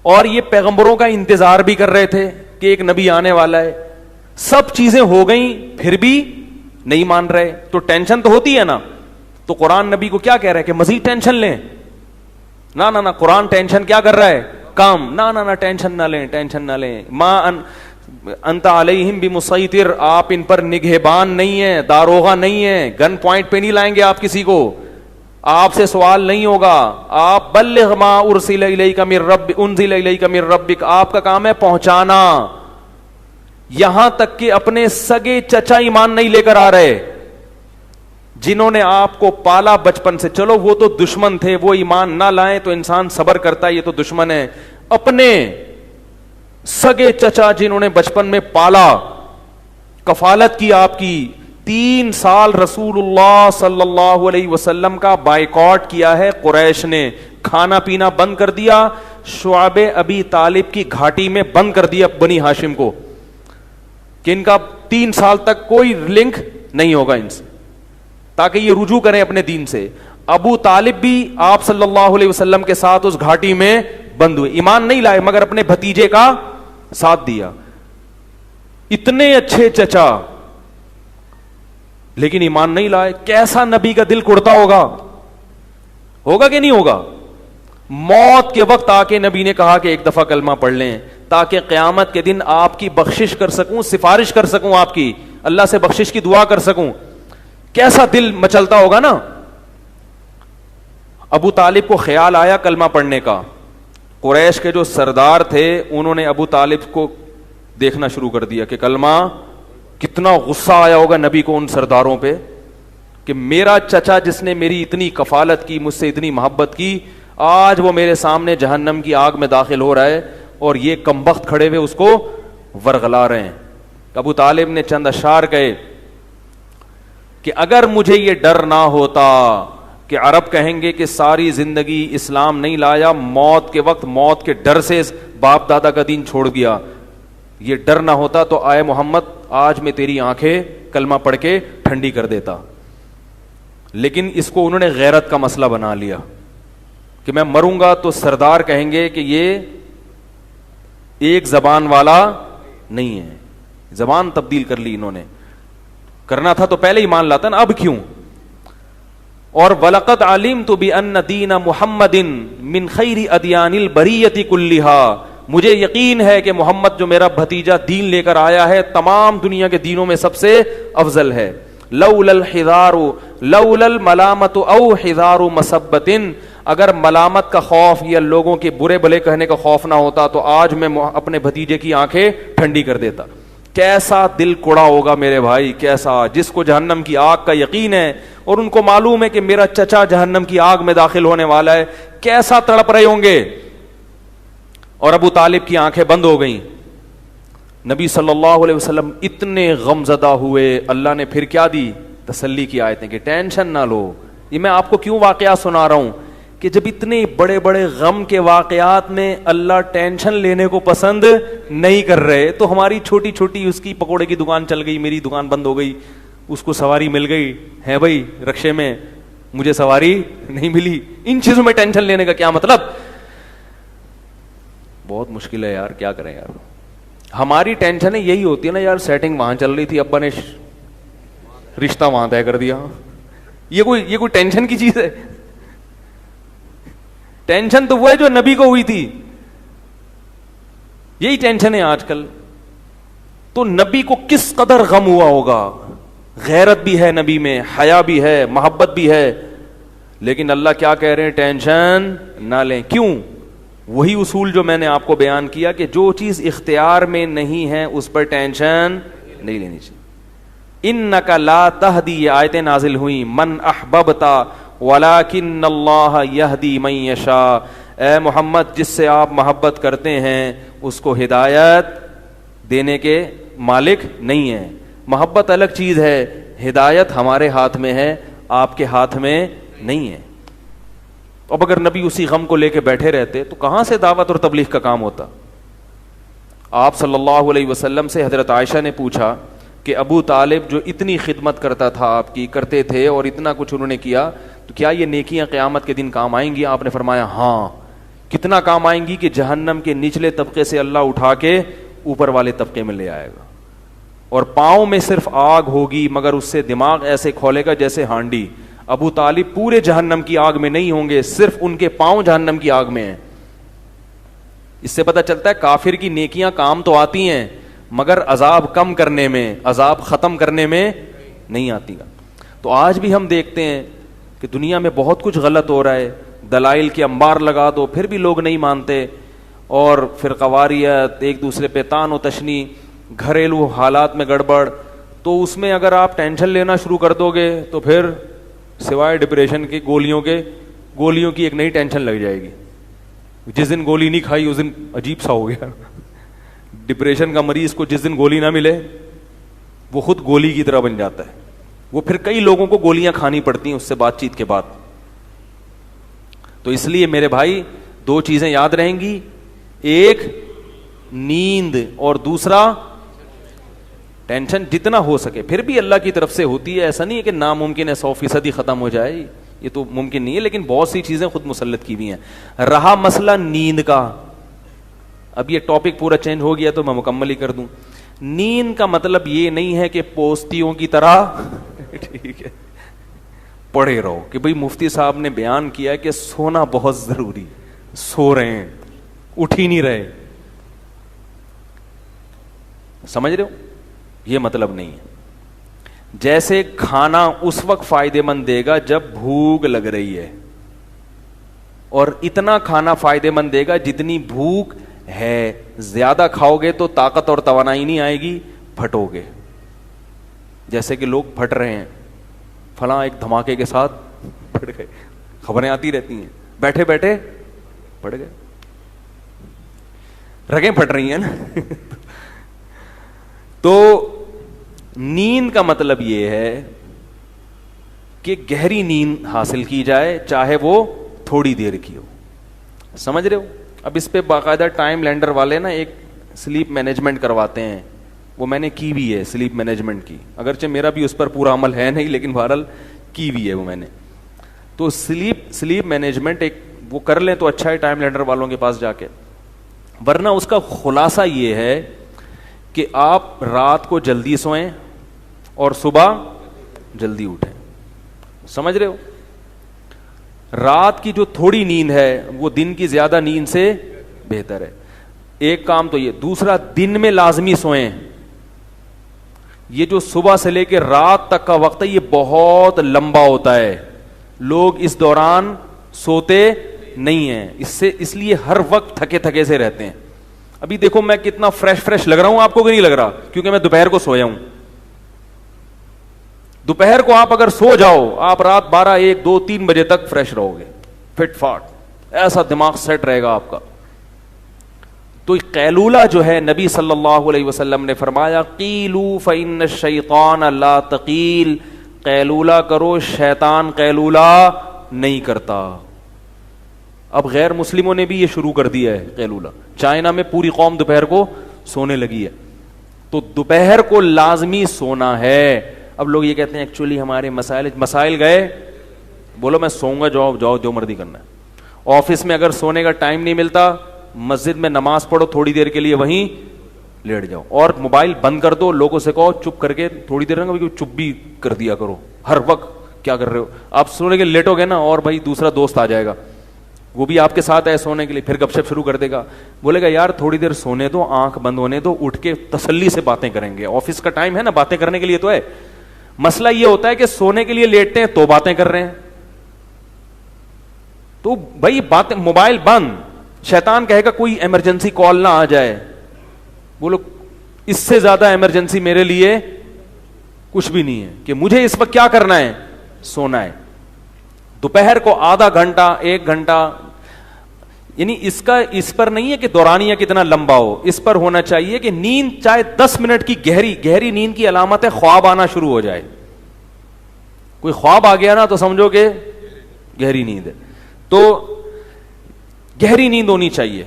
اور یہ پیغمبروں کا انتظار بھی کر رہے تھے کہ ایک نبی آنے والا ہے. سب چیزیں ہو گئیں پھر بھی نہیں مان رہے، تو ٹینشن تو ہوتی ہے نا. تو قرآن نبی کو کیا کہہ رہا ہے کہ مزید ٹینشن لیں؟ نہ نہ نہ، قرآن ٹینشن کیا کر رہا ہے؟ کام. نہ نہ نہ، ٹینشن نہ لیں، ٹینشن نہ لیں. انت علیہم بمسیطر، آپ ان پر نگہبان نہیں ہیں، داروغہ نہیں ہیں، گن پوائنٹ پہ نہیں لائیں گے آپ کسی کو، آپ سے سوال نہیں ہوگا. آپ بلغ ما ارسل الیک من رب انزل الیک من ربک، آپ کا کام ہے پہنچانا. یہاں تک کہ اپنے سگے چچا ایمان نہیں لے کر آ رہے، جنہوں نے آپ کو پالا بچپن سے. چلو وہ تو دشمن تھے، وہ ایمان نہ لائیں تو انسان صبر کرتا ہے، یہ تو دشمن ہے. اپنے سگے چچا جنہوں نے بچپن میں پالا، کفالت کی آپ کی، 3 سال رسول اللہ صلی اللہ علیہ وسلم کا بائیکاٹ کیا ہے قریش نے، کھانا پینا بند کر دیا، شعب ابی طالب کی گھاٹی میں بند کر دیا بنی ہاشم کو کہ ان کا 3 سال تک کوئی لنک نہیں ہوگا ان سے، تاکہ یہ رجوع کریں اپنے دین سے. ابو طالب بھی آپ صلی اللہ علیہ وسلم کے ساتھ اس گھاٹی میں بند ہوئے، ایمان نہیں لائے مگر اپنے بھتیجے کا ساتھ دیا. اتنے اچھے چچا لیکن ایمان نہیں لائے. کیسا نبی کا دل کڑتا ہوگا کہ نہیں ہوگا؟ موت کے وقت آ کے نبی نے کہا کہ ایک دفعہ کلمہ پڑھ لیں تاکہ قیامت کے دن آپ کی بخشش کر سکوں، سفارش کر سکوں، آپ کی اللہ سے بخشش کی دعا کر سکوں. کیسا دل مچلتا ہوگا نا. ابو طالب کو خیال آیا کلمہ پڑھنے کا. قریش کے جو سردار تھے انہوں نے ابو طالب کو دیکھنا شروع کر دیا کہ کلمہ. کتنا غصہ آیا ہوگا نبی کو ان سرداروں پہ کہ میرا چچا جس نے میری اتنی کفالت کی، مجھ سے اتنی محبت کی، آج وہ میرے سامنے جہنم کی آگ میں داخل ہو رہا ہے اور یہ کمبخت کھڑے ہوئے اس کو ورغلا رہے ہیں. ابو طالب نے چند اشعار کہے کہ اگر مجھے یہ ڈر نہ ہوتا کہ عرب کہیں گے کہ ساری زندگی اسلام نہیں لایا، موت کے وقت موت کے ڈر سے باپ دادا کا دین چھوڑ دیا، یہ ڈر نہ ہوتا تو آئے محمد آج میں تیری آنکھیں کلمہ پڑھ کے ٹھنڈی کر دیتا. لیکن اس کو انہوں نے غیرت کا مسئلہ بنا لیا. کہ میں مروں گا تو سردار کہیں گے کہ یہ ایک زبان والا نہیں ہے, زبان تبدیل کر لی انہوں نے, کرنا تھا تو پہلے ہی مان لاتا نا, اب کیوں. اور وَلَقَدْ عَلِمْتُ بِأَنَّ دِينَ مُحَمَّدٍ مِّن خَيْرِ أَدْيَانِ الْبَرِيَّةِ كُلِّهَا, مجھے یقین ہے کہ محمد جو میرا بھتیجا دین لے کر آیا ہے تمام دنیا کے دینوں میں سب سے افضل ہے. لولا الحذار لولا الملامت او حذار مسبت, اگر ملامت کا خوف یا لوگوں کے برے بھلے کہنے کا خوف نہ ہوتا تو آج میں اپنے بھتیجے کی آنکھیں ٹھنڈی کر دیتا. کیسا دل کوڑا ہوگا میرے بھائی, کیسا, جس کو جہنم کی آگ کا یقین ہے اور ان کو معلوم ہے کہ میرا چچا جہنم کی آگ میں داخل ہونے والا ہے, کیسا تڑپ رہے ہوں گے. اور ابو طالب کی آنکھیں بند ہو گئیں. نبی صلی اللہ علیہ وسلم اتنے غم زدہ ہوئے, اللہ نے پھر کیا دی, تسلی کی آیتیں کہ ٹینشن نہ لو. یہ میں آپ کو کیوں واقعات سنا رہا ہوں کہ جب اتنے بڑے بڑے غم کے واقعات میں اللہ ٹینشن لینے کو پسند نہیں کر رہے, تو ہماری چھوٹی چھوٹی, اس کی پکوڑے کی دکان چل گئی, میری دکان بند ہو گئی, اس کو سواری مل گئی ہے بھائی رکشے میں, مجھے سواری نہیں ملی, ان چیزوں میں ٹینشن لینے کا کیا مطلب. بہت مشکل ہے یار, کیا کریں یار. ہماری ٹینشن یہی ہوتی ہے نا یار, سیٹنگ وہاں چل رہی تھی, ابا نے رشتہ وہاں طے کر دیا, یہ کوئی ٹینشن کی چیز ہے. ٹینشن تو وہ ہے جو نبی کو ہوئی تھی, یہی ٹینشن ہے آج کل. تو نبی کو کس قدر غم ہوا ہوگا, غیرت بھی ہے نبی میں, حیا بھی ہے, محبت بھی ہے, لیکن اللہ کیا کہہ رہے ہیں, ٹینشن نہ لیں. کیوں؟ وہی اصول جو میں نے آپ کو بیان کیا کہ جو چیز اختیار میں نہیں ہے اس پر ٹینشن نہیں لینی چاہیے. انک لا تہدی, یہ آیتیں نازل ہوئیں, من احببتا ولکن اللہ یہدی من یشاء, اے محمد جس سے آپ محبت کرتے ہیں اس کو ہدایت دینے کے مالک نہیں ہے. محبت الگ چیز ہے, ہدایت ہمارے ہاتھ میں ہے, آپ کے ہاتھ میں نہیں ہے. اب اگر نبی اسی غم کو لے کے بیٹھے رہتے تو کہاں سے دعوت اور تبلیغ کا کام ہوتا. آپ صلی اللہ علیہ وسلم سے حضرت عائشہ نے پوچھا کہ ابو طالب جو اتنی خدمت کرتا تھا آپ کی, کرتے تھے اور اتنا کچھ انہوں نے کیا, تو کیا یہ نیکیاں قیامت کے دن کام آئیں گی؟ آپ نے فرمایا ہاں. کتنا کام آئیں گی کہ جہنم کے نچلے طبقے سے اللہ اٹھا کے اوپر والے طبقے میں لے آئے گا, اور پاؤں میں صرف آگ ہوگی مگر اس سے دماغ ایسے کھولے گا جیسے ہانڈی. ابو طالب پورے جہنم کی آگ میں نہیں ہوں گے, صرف ان کے پاؤں جہنم کی آگ میں ہیں. اس سے پتہ چلتا ہے کافر کی نیکیاں کام تو آتی ہیں مگر عذاب کم کرنے میں, عذاب ختم کرنے میں نہیں آتی گا. تو آج بھی ہم دیکھتے ہیں کہ دنیا میں بہت کچھ غلط ہو رہا ہے, دلائل کے انبار لگا دو پھر بھی لوگ نہیں مانتے, اور فرقواریت, ایک دوسرے پہ طعن و تشنی, گھریلو حالات میں گڑبڑ. تو اس میں اگر آپ ٹینشن لینا شروع کر دو گے تو پھر سوائے ڈپریشن کی گولیوں کی ایک نئی ٹینشن لگ جائے گی. جس دن گولی نہیں کھائی اس دن عجیب سا ہو گیا. ڈپریشن کا مریض کو جس دن گولی نہ ملے وہ خود گولی کی طرح بن جاتا ہے, وہ پھر کئی لوگوں کو گولیاں کھانی پڑتی ہیں اس سے بات چیت کے بعد. تو اس لیے میرے بھائی دو چیزیں یاد رہیں گی, ایک نیند اور دوسرا ٹینشن. جتنا ہو سکے, پھر بھی اللہ کی طرف سے ہوتی ہے, ایسا نہیں ہے کہ ناممکن ہے 100% ہی ختم ہو جائے, یہ تو ممکن نہیں ہے, لیکن بہت سی چیزیں خود مسلط کی ہوئی ہیں. رہا مسئلہ نیند کا, اب یہ ٹاپک پورا چینج ہو گیا تو میں مکمل ہی کر دوں. نیند کا مطلب یہ نہیں ہے کہ پوستیوں کی طرح ٹھیک ہے پڑے رہو کہ بھئی مفتی صاحب نے بیان کیا کہ سونا بہت ضروری, سو رہے ہیں, اٹھ ہی نہیں رہے. سمجھ رہے ہو, یہ مطلب نہیں ہے. جیسے کھانا اس وقت فائدے مند دے گا جب بھوک لگ رہی ہے, اور اتنا کھانا فائدے مند دے گا جتنی بھوک ہے. زیادہ کھاؤ گے تو طاقت اور توانائی نہیں آئے گی, پھٹو گے. جیسے کہ لوگ پھٹ رہے ہیں, فلاں ایک دھماکے کے ساتھ پھٹ گئے, خبریں آتی رہتی ہیں, بیٹھے بیٹھے پھٹ گئے, رگیں پھٹ رہی ہیں نا. تو نیند کا مطلب یہ ہے کہ گہری نیند حاصل کی جائے, چاہے وہ تھوڑی دیر کی ہو. سمجھ رہے ہو. اب اس پہ باقاعدہ ٹائم لینڈر والے نا ایک سلیپ مینجمنٹ کرواتے ہیں, وہ میں نے کی بھی ہے سلیپ مینجمنٹ کی, اگرچہ میرا بھی اس پر پورا عمل ہے نہیں, لیکن بہرحال کی بھی ہے وہ میں نے. تو سلیپ مینجمنٹ ایک وہ کر لیں تو اچھا ہے ٹائم لینڈر والوں کے پاس جا کے. ورنہ اس کا خلاصہ یہ ہے کہ آپ رات کو جلدی سوئیں اور صبح جلدی اٹھیں. سمجھ رہے ہو؟ رات کی جو تھوڑی نیند ہے وہ دن کی زیادہ نیند سے بہتر ہے. ایک کام تو یہ. دوسرا, دن میں لازمی سوئیں. یہ جو صبح سے لے کے رات تک کا وقت ہے یہ بہت لمبا ہوتا ہے. لوگ اس دوران سوتے نہیں ہیں, اس لیے ہر وقت تھکے تھکے سے رہتے ہیں. ابھی دیکھو میں کتنا فریش لگ رہا ہوں آپ کو, کہ نہیں لگ رہا؟ کیونکہ میں دوپہر کو سویا ہوں. دوپہر کو آپ اگر سو جاؤ, آپ رات 12, 1, 2, 3 بجے تک فریش رہو گے, فٹ فاٹ, ایسا دماغ سیٹ رہے گا آپ کا. تو قیلولہ جو ہے نبی صلی اللہ علیہ وسلم نے فرمایا قیلوا فإن الشیطان لا تقیل, قیلولہ کرو, شیطان قیلولہ نہیں کرتا. اب غیر مسلموں نے بھی یہ شروع کر دیا ہے قیلولہ. چائنا میں پوری قوم دوپہر کو سونے لگی ہے. تو دوپہر کو لازمی سونا ہے. اب لوگ یہ کہتے ہیں ایکچولی ہمارے مسائل گئے, بولو میں سوؤں گا, جاؤ جو مرضی کرنا ہے. آفس میں اگر سونے کا ٹائم نہیں ملتا, مسجد میں نماز پڑھو, تھوڑی دیر کے لیے وہیں لیٹ جاؤ, اور موبائل بند کر دو. لوگوں سے کہو چپ کر کے تھوڑی دیر چپ بھی کر دیا کرو. ہر وقت کیا کر رہے ہو آپ؟ سونے کے لیٹو گے نا, اور بھائی دوسرا دوست آ جائے گا, وہ بھی آپ کے ساتھ ہے سونے کے لیے, پھر گپ شپ شروع کر دے گا. بولے گا یار تھوڑی دیر سونے دو, آنکھ بند ہونے دو, اٹھ کے تسلی سے باتیں کریں گے. آفس کا ٹائم ہے نا, باتیں کرنے کے لیے تو ہے. مسئلہ یہ ہوتا ہے کہ سونے کے لیے لیٹتے ہیں تو باتیں کر رہے ہیں. تو بھائی باتیں, موبائل بند. شیطان کہے گا کوئی ایمرجنسی کال نہ آ جائے. بولو اس سے زیادہ ایمرجنسی میرے لیے کچھ بھی نہیں ہے کہ مجھے اس وقت کیا کرنا ہے, سونا ہے. دوپہر کو آدھا گھنٹہ 1 گھنٹہ, یعنی اس پر نہیں ہے کہ دورانیہ کتنا لمبا ہو, اس پر ہونا چاہیے کہ نیند چاہے 10 منٹ کی گہری نیند کی علامت ہے خواب آنا شروع ہو جائے. کوئی خواب آ گیا نا تو سمجھو کہ گہری نیند ہے. تو گہری نیند ہونی چاہیے,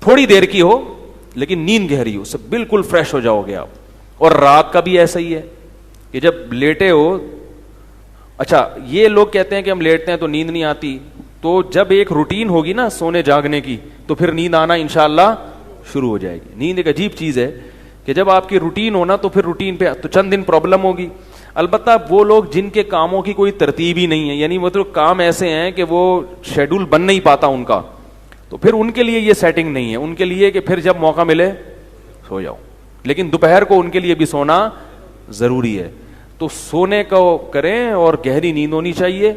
تھوڑی دیر کی ہو لیکن نیند گہری ہو, سب بالکل فریش ہو جاؤ گے آپ. اور رات کا بھی ایسا ہی ہے کہ جب لیٹے ہو, اچھا یہ لوگ کہتے ہیں کہ ہم لیٹتے ہیں تو نیند نہیں آتی, تو جب ایک روٹین ہوگی نا سونے جاگنے کی تو پھر نیند آنا انشاءاللہ شروع ہو جائے گی. نیند ایک عجیب چیز ہے کہ جب آپ کی روٹین ہونا تو پھر روٹین پہ تو چند دن پرابلم ہوگی. البتہ وہ لوگ جن کے کاموں کی کوئی ترتیب ہی نہیں ہے, یعنی مطلب کام ایسے ہیں کہ وہ شیڈول بن نہیں پاتا ان کا, تو پھر ان کے لیے یہ سیٹنگ نہیں ہے. ان کے لیے کہ پھر جب موقع ملے سو جاؤ, لیکن دوپہر کو ان کے لیے بھی سونا ضروری ہے. تو سونے کو کریں اور گہری نیند ہونی چاہیے.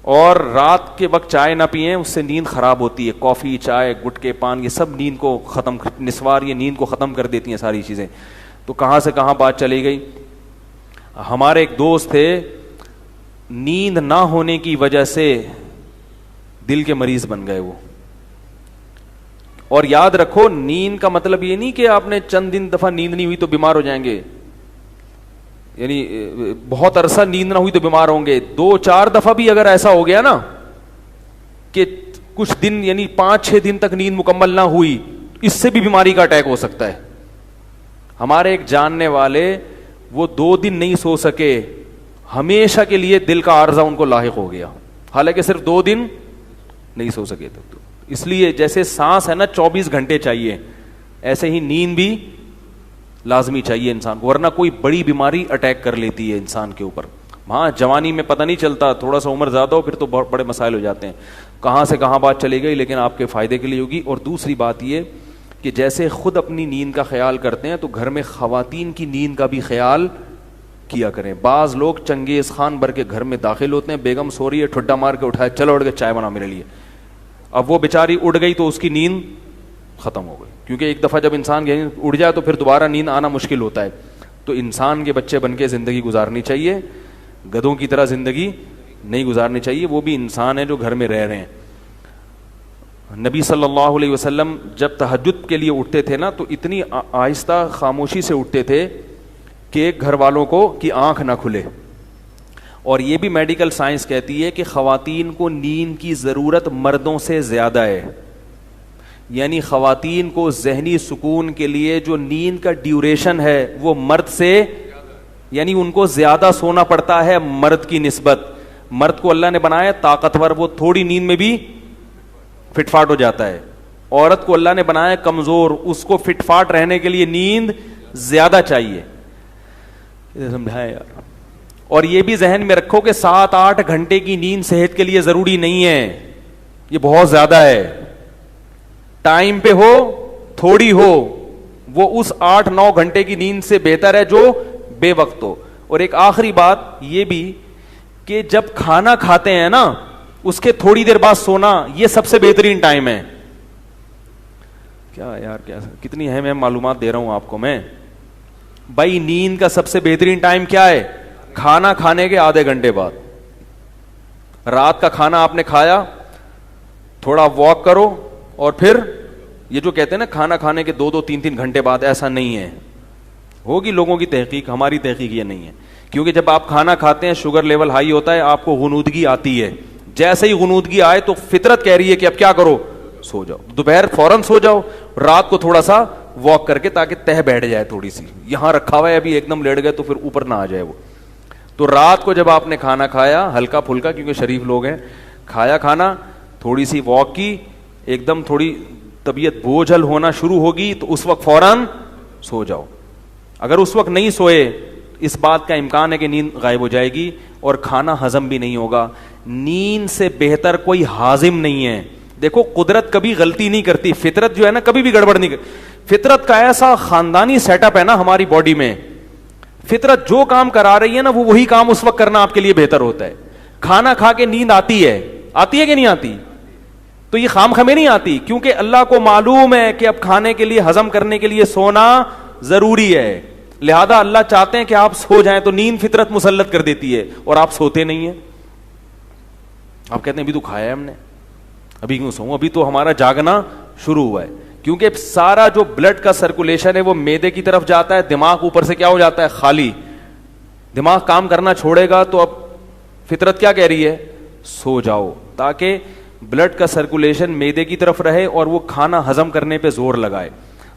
اور رات کے وقت چائے نہ پئیں, اس سے نیند خراب ہوتی ہے. کافی, چائے, گٹکے, پان, یہ سب نیند کو ختم, نسوار یہ نیند کو ختم کر دیتی ہیں ساری چیزیں. تو کہاں سے کہاں بات چلی گئی. ہمارے ایک دوست تھے, نیند نہ ہونے کی وجہ سے دل کے مریض بن گئے وہ. اور یاد رکھو نیند کا مطلب یہ نہیں کہ آپ نے چند دن دفعہ نیند نہیں ہوئی تو بیمار ہو جائیں گے, یعنی بہت عرصہ نیند نہ ہوئی تو بیمار ہوں گے. 2-4 دفعہ بھی اگر ایسا ہو گیا نا کہ کچھ دن یعنی 5-6 دن تک نیند مکمل نہ ہوئی, اس سے بھی بیماری کا اٹیک ہو سکتا ہے. ہمارے ایک جاننے والے وہ 2 دن نہیں سو سکے, ہمیشہ کے لیے دل کا عارضہ ان کو لاحق ہو گیا, حالانکہ صرف 2 دن نہیں سو سکے. تو اس لیے جیسے سانس ہے نا 24 گھنٹے چاہیے, ایسے ہی نیند بھی لازمی چاہیے انسان کو, ورنہ کوئی بڑی بیماری اٹیک کر لیتی ہے انسان کے اوپر. ہاں جوانی میں پتہ نہیں چلتا, تھوڑا سا عمر زیادہ ہو پھر تو بہت بڑے مسائل ہو جاتے ہیں. کہاں سے کہاں بات چلی گئی, لیکن آپ کے فائدے کے لیے ہوگی. اور دوسری بات یہ کہ جیسے خود اپنی نیند کا خیال کرتے ہیں تو گھر میں خواتین کی نیند کا بھی خیال کیا کریں. بعض لوگ چنگیز خان بھر کے گھر میں داخل ہوتے ہیں, بیگم سو رہی ہے, ٹھڈا مار کے اٹھایا, چلو اٹھ کے چائے بنا میرے لیے. اب وہ بیچاری اڑ گئی تو اس کی نیند ختم ہو گئی, کیونکہ ایک دفعہ جب انسان اڑ جائے تو پھر دوبارہ نیند آنا مشکل ہوتا ہے. تو انسان کے بچے بن کے زندگی گزارنی چاہیے, گدھوں کی طرح زندگی نہیں گزارنی چاہیے. وہ بھی انسان ہیں جو گھر میں رہ رہے ہیں. نبی صلی اللہ علیہ وسلم جب تہجد کے لیے اٹھتے تھے نا تو اتنی آہستہ خاموشی سے اٹھتے تھے کہ ایک گھر والوں کو کی آنکھ نہ کھلے. اور یہ بھی میڈیکل سائنس کہتی ہے کہ خواتین کو نیند کی ضرورت مردوں سے زیادہ ہے. یعنی خواتین کو ذہنی سکون کے لیے جو نیند کا ڈیوریشن ہے وہ مرد سے, یعنی ان کو زیادہ سونا پڑتا ہے مرد کی نسبت. مرد کو اللہ نے بنایا طاقتور, وہ تھوڑی نیند میں بھی فٹ فاٹ ہو جاتا ہے. عورت کو اللہ نے بنایا کمزور, اس کو فٹ فاٹ رہنے کے لیے نیند زیادہ چاہیے. سمجھایا یار. اور یہ بھی ذہن میں رکھو کہ 7-8 گھنٹے کی نیند صحت کے لیے ضروری نہیں ہے, یہ بہت زیادہ ہے. ٹائم پہ ہو تھوڑی ہو, وہ اس 8-9 گھنٹے کی نیند سے بہتر ہے جو بے وقت ہو. اور ایک آخری بات یہ بھی کہ جب کھانا کھاتے ہیں نا اس کے تھوڑی دیر بعد سونا, یہ سب سے بہترین ٹائم ہے. کیا یار, کیا کتنی اہم معلومات دے رہا ہوں آپ کو میں. بھائی نیند کا سب سے بہترین ٹائم کیا ہے؟ کھانا کھانے کے آدھے گھنٹے بعد. رات کا کھانا آپ نے کھایا, تھوڑا واک کرو, اور پھر یہ جو کہتے ہیں نا کھانا کھانے کے 2-3 گھنٹے بعد, ایسا نہیں ہے. ہوگی لوگوں کی تحقیق, ہماری تحقیق یہ نہیں ہے. کیونکہ جب آپ کھانا کھاتے ہیں شوگر لیول ہائی ہوتا ہے, آپ کو غنودگی آتی ہے. جیسے ہی غنودگی آئے تو فطرت کہہ رہی ہے کہ اب کیا کرو, سو جاؤ. دوپہر فوراً سو جاؤ, رات کو تھوڑا سا واک کر کے تاکہ تہ بیٹھ جائے تھوڑی سی. یہاں رکھا ہوا ہے ابھی ایک دم لیٹ گئے تو پھر اوپر نہ آ جائے وہ. تو رات کو جب آپ نے کھانا کھایا ہلکا پھلکا, کیونکہ شریف لوگ ہیں, کھایا کھانا, تھوڑی سی واک کی, ایک دم تھوڑی طبیعت بوجھل ہونا شروع ہوگی تو اس وقت فوراً سو جاؤ. اگر اس وقت نہیں سوئے, اس بات کا امکان ہے کہ نیند غائب ہو جائے گی اور کھانا ہضم بھی نہیں ہوگا. نیند سے بہتر کوئی ہاضم نہیں ہے. دیکھو قدرت کبھی غلطی نہیں کرتی, فطرت جو ہے نا کبھی بھی گڑبڑ نہیں کرتی. فطرت کا ایسا خاندانی سیٹ اپ ہے نا ہماری باڈی میں, فطرت جو کام کرا رہی ہے نا وہ وہی کام اس وقت کرنا آپ کے لیے بہتر ہوتا ہے. کھانا کھا کے نیند آتی ہے کہ نہیں آتی؟ تو یہ خام خمیں نہیں آتی, کیونکہ اللہ کو معلوم ہے کہ اب کھانے کے لیے ہضم کرنے کے لیے سونا ضروری ہے. لہذا اللہ چاہتے ہیں کہ آپ سو جائیں, تو نیند فطرت مسلط کر دیتی ہے اور آپ سوتے نہیں ہیں. آپ کہتے ہیں ابھی تو کھایا ہے ہم نے, ابھی کیوں سوؤں, ابھی تو ہمارا جاگنا شروع ہوا ہے. کیونکہ سارا جو بلڈ کا سرکولیشن ہے وہ معدے کی طرف جاتا ہے, دماغ اوپر سے کیا ہو جاتا ہے, خالی. دماغ کام کرنا چھوڑے گا تو اب فطرت کیا کہہ رہی ہے, سو جاؤ, تاکہ بلڈ کا سرکولیشن معدے کی طرف رہے اور وہ کھانا ہضم کرنے پہ زور لگائے.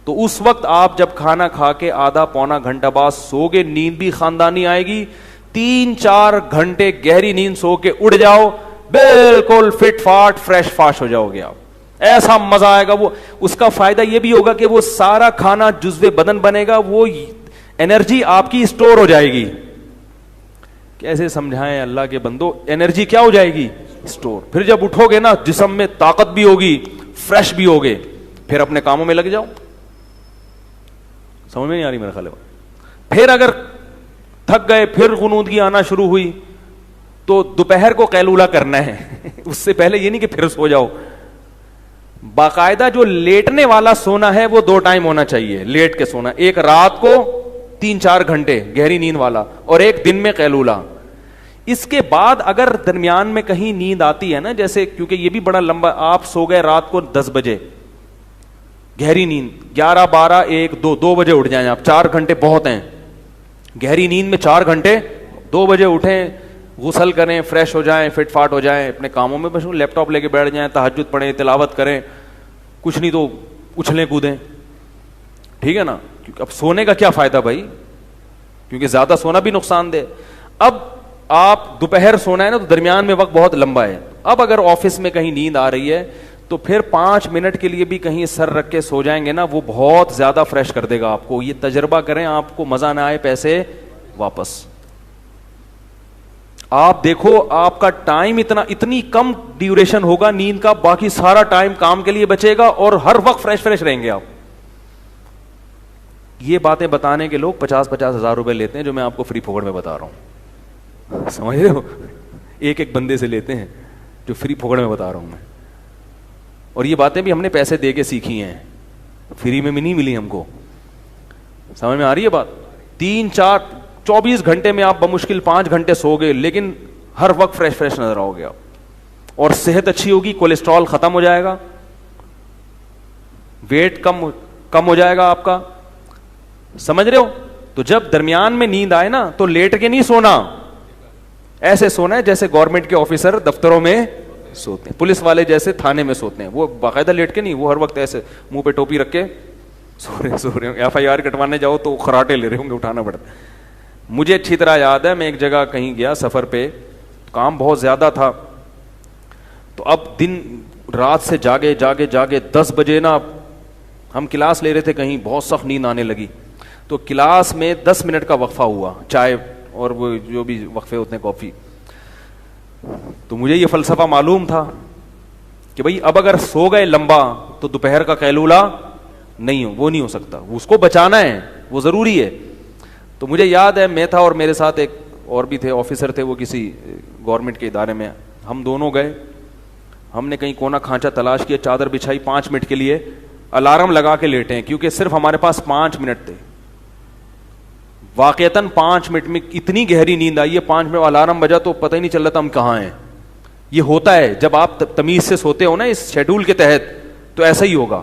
تو اس وقت آپ جب کھانا کھا کے آدھا پونا گھنٹہ بعد سو گے, نیند بھی خاندانی آئے گی. 3-4 گھنٹے گہری نیند سو کے اڑ جاؤ, بالکل فٹ فاٹ فریش فاش ہو جاؤ گے آپ. ایسا مزہ آئے گا. وہ اس کا فائدہ یہ بھی ہوگا کہ وہ سارا کھانا جزو بدن بنے گا, وہ انرجی آپ کی اسٹور ہو جائے گی. کیسے سمجھائیں اللہ کے بندو, انرجی کیا ہو جائے گی, اسٹور. پھر جب اٹھو گے نا جسم میں طاقت بھی ہوگی, فریش بھی ہوگے, پھر اپنے کاموں میں لگ جاؤ. سمجھ میں نہیں آ رہی میرا خیال ہے. پھر اگر تھک گئے, پھر غنودگی آنا شروع ہوئی, تو دوپہر کو قیلولہ کرنا ہے. اس سے پہلے یہ نہیں کہ پھر سو جاؤ. باقاعدہ جو لیٹنے والا سونا ہے وہ 2 ٹائم ہونا چاہیے. لیٹ کے سونا, ایک رات کو 3-4 گھنٹے گہری نیند والا, اور ایک دن میں قیلولہ. اس کے بعد اگر درمیان میں کہیں نیند آتی ہے نا, جیسے کیونکہ یہ بھی بڑا لمبا, آپ سو گئے رات کو 10 بجے گہری نیند, 11, 12, 1, 2 بجے اٹھ جائیں آپ, 4 گھنٹے بہت ہیں. گہری نیند میں 4 گھنٹے, 2 بجے اٹھیں, غسل کریں, فریش ہو جائیں, فٹ فاٹ ہو جائیں, اپنے کاموں میں بس لیپ ٹاپ لے کے بیٹھ جائیں, تہجد پڑھیں, تلاوت کریں, کچھ نہیں تو اچھلیں کودیں. ٹھیک ہے نا, کیونکہ اب سونے کا کیا فائدہ بھائی, کیونکہ زیادہ سونا بھی نقصان دہ. اب آپ دوپہر سونا ہے نا, تو درمیان میں وقت بہت لمبا ہے. اب اگر آفس میں کہیں نیند آ رہی ہے تو پھر 5 منٹ کے لیے بھی کہیں سر رکھ کے سو جائیں گے نا, وہ بہت زیادہ فریش کر دے گا آپ کو. یہ تجربہ کریں, آپ کو مزہ نہ آئے پیسے واپس. آپ دیکھو آپ کا ٹائم اتنی کم ڈیوریشن ہوگا نیند کا, باقی سارا ٹائم کام کے لیے بچے گا اور ہر وقت فریش رہیں گے آپ. یہ باتیں بتانے کے لوگ 50-50 ہزار روپے لیتے ہیں, جو میں آپ کو فری پھوکڑ میں بتا رہا ہوں. سمجھ رہے ہو, ایک بندے سے لیتے ہیں جو فری پھوکڑ میں بتا رہا ہوں میں. اور یہ باتیں بھی ہم نے پیسے دے کے سیکھی ہیں, فری میں بھی نہیں ملی ہم کو. سمجھ میں آ رہی ہے بات. 3-4-24 گھنٹے میں آپ بمشکل 5 گھنٹے سو گے, لیکن ہر وقت فریش نظر آؤ گے آپ, اور صحت اچھی ہوگی, کولیسٹرول ختم ہو جائے گا, ویٹ کم ہو جائے گا آپ کا. سمجھ رہے ہو. تو جب درمیان میں نیند آئے نا تو لیٹ کے نہیں سونا, ایسے سونا ہے جیسے گورنمنٹ کے آفیسر دفتروں میں سوتے ہیں, پولیس والے جیسے تھانے میں سوتے ہیں. وہ باقاعدہ لیٹ کے نہیں, وہ ہر وقت ایسے منہ پہ ٹوپی رکھ کے سو رہے ہوں. FIR کٹوانے جاؤ تو خراٹے لے رہے ہوں گے, اٹھانا پڑتا. مجھے اچھی طرح یاد ہے, میں ایک جگہ کہیں گیا سفر پہ, کام بہت زیادہ تھا, تو اب دن رات سے جاگے جاگے جاگے 10 بجے نا ہم کلاس لے رہے تھے کہیں, بہت سخت نیند آنے لگی, تو کلاس میں 10 منٹ کا وقفہ ہوا, چائے اور وہ جو بھی وقفے ہوتے ہیں کافی. تو مجھے یہ فلسفہ معلوم تھا کہ بھئی اب اگر سو گئے لمبا تو دوپہر کا قیلولہ وہ نہیں ہو سکتا, اس کو بچانا ہے, وہ ضروری ہے. تو مجھے یاد ہے میں تھا اور میرے ساتھ ایک اور بھی تھے, آفیسر تھے, وہ کسی گورنمنٹ کے ادارے میں. ہم دونوں گئے, ہم نے کہیں کونا کھانچا تلاش کیا, چادر بچھائی, 5 منٹ کے لیے الارم لگا کے لیٹے ہیں کیونکہ صرف ہمارے پاس 5 منٹ تھے. واقعتاً 5 منٹ میں اتنی گہری نیند آئی ہے, 5 منٹ الارم بجا تو پتہ ہی نہیں چل رہا تھا ہم کہاں ہیں. یہ ہوتا ہے جب آپ تمیز سے سوتے ہو نا اس شیڈول کے تحت, تو ایسا ہی ہوگا.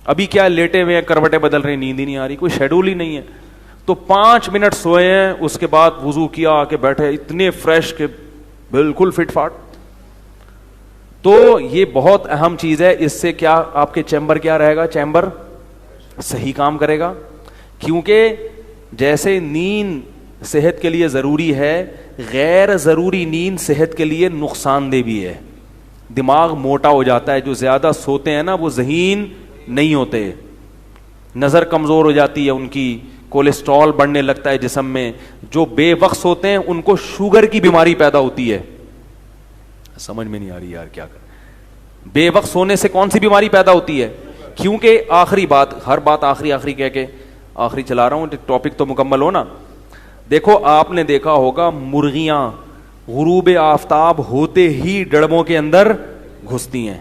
ابھی کیا لیٹے ہوئے ہیں, کروٹیں بدل رہے ہیں, نیند ہی نہیں آ رہی, کوئی شیڈول ہی نہیں ہے. تو 5 منٹ سوئے ہیں, اس کے بعد وضو کیا, آ کے بیٹھے, اتنے فریش کہ بالکل فٹ فاٹ. تو یہ بہت اہم چیز ہے. اس سے کیا آپ کے چیمبر کیا رہے گا, چیمبر صحیح کام کرے گا. کیونکہ جیسے نیند صحت کے لیے ضروری ہے, غیر ضروری نیند صحت کے لیے نقصان دہ بھی ہے. دماغ موٹا ہو جاتا ہے, جو زیادہ سوتے ہیں نا وہ ذہین نہیں ہوتے, نظر کمزور ہو جاتی ہے ان کی, کولیسٹرول بڑھنے لگتا ہے جسم میں. جو بے وقت سوتے ہیں ان کو شوگر کی بیماری پیدا ہوتی ہے. سمجھ میں نہیں آ رہی یار کیا کر, بے وقت سونے سے کون سی بیماری پیدا ہوتی ہے؟ کیونکہ آخری بات, ہر بات آخری کہہ کے آخری چلا رہا ہوں, ٹاپک تو مکمل ہو نا. دیکھو آپ نے دیکھا ہوگا مرغیاں غروب آفتاب ہوتے ہی ڈڑبوں کے اندر گھستی ہیں,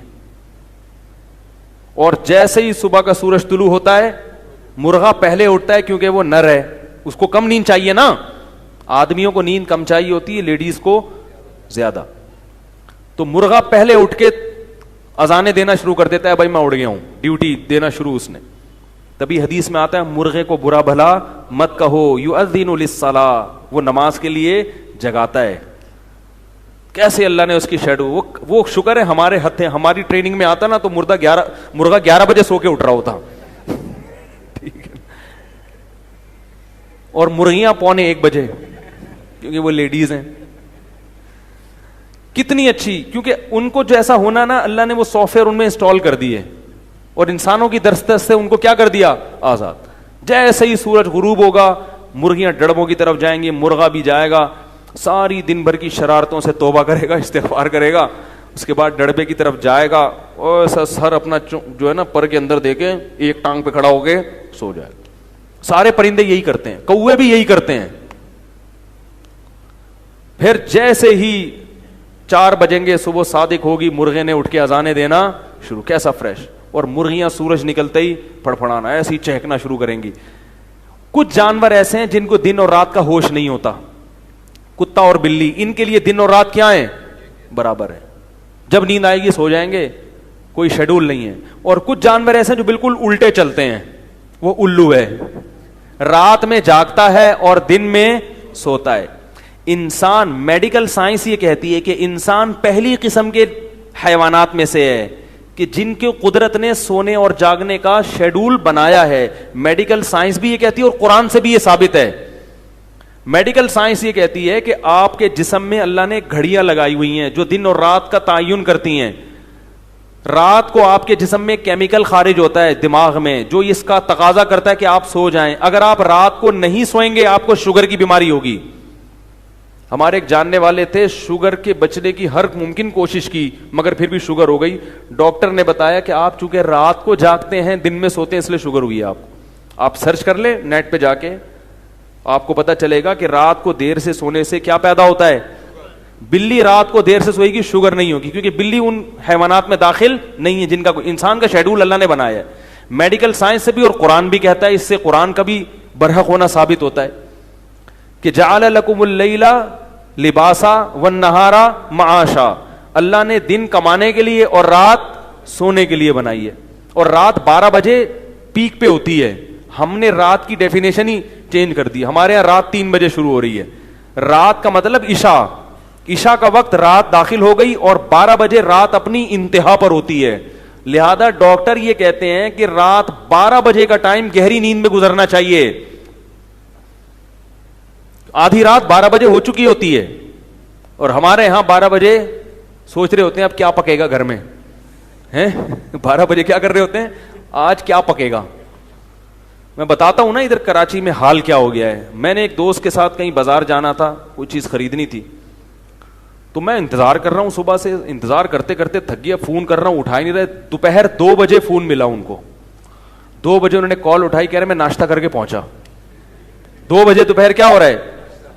اور جیسے ہی صبح کا سورج طلوع ہوتا ہے مرغا پہلے اٹھتا ہے کیونکہ وہ نر ہے, اس کو کم نیند چاہیے نا. آدمیوں کو نیند کم چاہیے ہوتی ہے, لیڈیز کو زیادہ. تو مرغا پہلے اٹھ کے اذانیں دینا شروع کر دیتا ہے, بھائی میں اٹھ گیا ہوں, ڈیوٹی دینا شروع اس نے. تبھی حدیث میں آتا ہے مرغے کو برا بھلا مت کہو, یؤذن للصلاۃ, وہ نماز کے لیے جگاتا ہے. کیسے اللہ نے اس کی شیڈو, وہ شکر ہے ہمارے ہتھے, ہماری ٹریننگ میں آتا نا تو مرغا 11 بجے سو کے اٹھ رہا ہوتا. ٹھیک ہے, اور مرغیاں 1:45 بجے, کیونکہ وہ لیڈیز ہیں. کتنی اچھی, کیونکہ ان کو جو ایسا ہونا نا, اللہ نے وہ سافٹ ویئر ان میں انسٹال کر دیے, اور انسانوں کی دسترس سے ان کو کیا کر دیا, آزاد. جیسے ہی سورج غروب ہوگا مرغیاں ڈڑبوں کی طرف جائیں گی, مرغا بھی جائے گا, ساری دن بھر کی شرارتوں سے توبہ کرے گا, استغفار کرے گا, اس کے بعد ڈڑبے کی طرف جائے گا, اور سر اپنا جو ہے نا پر کے اندر دے کے ایک ٹانگ پہ کھڑا ہو کے سو جائے گا. سارے پرندے یہی کرتے ہیں, کوے بھی یہی کرتے ہیں. پھر جیسے ہی 4 بجیں گے, صبح صادق ہوگی, مرغے نے اٹھ کے اذانیں دینا شروع, کیسا فریش. اور مرغیاں سورج نکلتے ہی پھڑپھڑانا, ایسے ہی چہکنا شروع کریں گی. کچھ جانور ایسے ہیں جن کو دن اور رات کا ہوش نہیں ہوتا, کتا اور بلی, ان کے لیے دن اور رات کیا ہیں, برابر ہے. جب نیند آئے گی سو جائیں گے, کوئی شیڈول نہیں ہے. اور کچھ جانور ایسے ہیں جو بالکل الٹے چلتے ہیں, وہ الو ہے, رات میں جاگتا ہے اور دن میں سوتا ہے. انسان, میڈیکل سائنس یہ کہتی ہے کہ انسان پہلی قسم کے حیوانات میں سے ہے کہ جن کے قدرت نے سونے اور جاگنے کا شیڈول بنایا ہے. میڈیکل سائنس بھی یہ کہتی ہے اور قرآن سے بھی یہ ثابت ہے. میڈیکل سائنس یہ کہتی ہے کہ آپ کے جسم میں اللہ نے گھڑیاں لگائی ہوئی ہیں جو دن اور رات کا تعین کرتی ہیں. رات کو آپ کے جسم میں کیمیکل خارج ہوتا ہے دماغ میں جو اس کا تقاضا کرتا ہے کہ آپ سو جائیں. اگر آپ رات کو نہیں سوئیں گے آپ کو شوگر کی بیماری ہوگی. ہمارے ایک جاننے والے تھے, شوگر کے بچنے کی ہر ممکن کوشش کی مگر پھر بھی شوگر ہو گئی. ڈاکٹر نے بتایا کہ آپ چونکہ رات کو جاگتے ہیں دن میں سوتے ہیں اس لیے شوگر ہوئی ہے آپ کو. آپ سرچ کر لیں نیٹ پہ جا کے, آپ کو پتا چلے گا کہ رات کو دیر سے سونے سے کیا پیدا ہوتا ہے. بلی رات کو دیر سے سوئے گی, شوگر نہیں ہوگی, کیونکہ بلی ان حیوانات میں داخل نہیں ہے جن کا انسان کا شیڈول اللہ نے بنایا ہے. میڈیکل سائنس سے بھی اور قرآن بھی کہتا ہے, اس سے قرآن کا بھی برحق ہونا ثابت ہوتا ہے کہ جعل لکم اللیل لباسا والنہار معاشا, اللہ نے دن کمانے کے لیے اور رات سونے کے لیے بنائی ہے. اور رات 12 بجے پیک پہ ہوتی ہے, ہم نے رات کی ڈیفینیشن ہی چینج کر دی. ہمارے یہاں رات 3 بجے شروع ہو رہی ہے. رات کا مطلب عشاء کا وقت رات داخل ہو گئی, اور 12 بجے رات اپنی انتہا پر ہوتی ہے. لہذا ڈاکٹر یہ کہتے ہیں کہ رات 12 بجے کا ٹائم گہری نیند میں گزرنا چاہیے. آدھی رات 12 بجے ہو چکی ہوتی ہے, اور ہمارے یہاں 12 بجے سوچ رہے ہوتے ہیں اب کیا پکے گا گھر میں, ہیں 12 بجے کیا کر رہے ہوتے ہیں, آج کیا پکے گا. میں بتاتا ہوں نا ادھر کراچی میں حال کیا ہو گیا ہے. میں نے ایک دوست کے ساتھ کہیں بازار جانا تھا, کوئی چیز خریدنی تھی, تو میں انتظار کر رہا ہوں, صبح سے انتظار کرتے کرتے تھک گیا, فون کر رہا ہوں اٹھا ہی نہیں رہے. دوپہر 2 بجے فون ملا ان کو, 2 بجے انہوں نے کال اٹھائی, کہہ رہے میں ناشتہ کر کے پہنچا. 2 بجے دوپہر کیا ہو رہا ہے,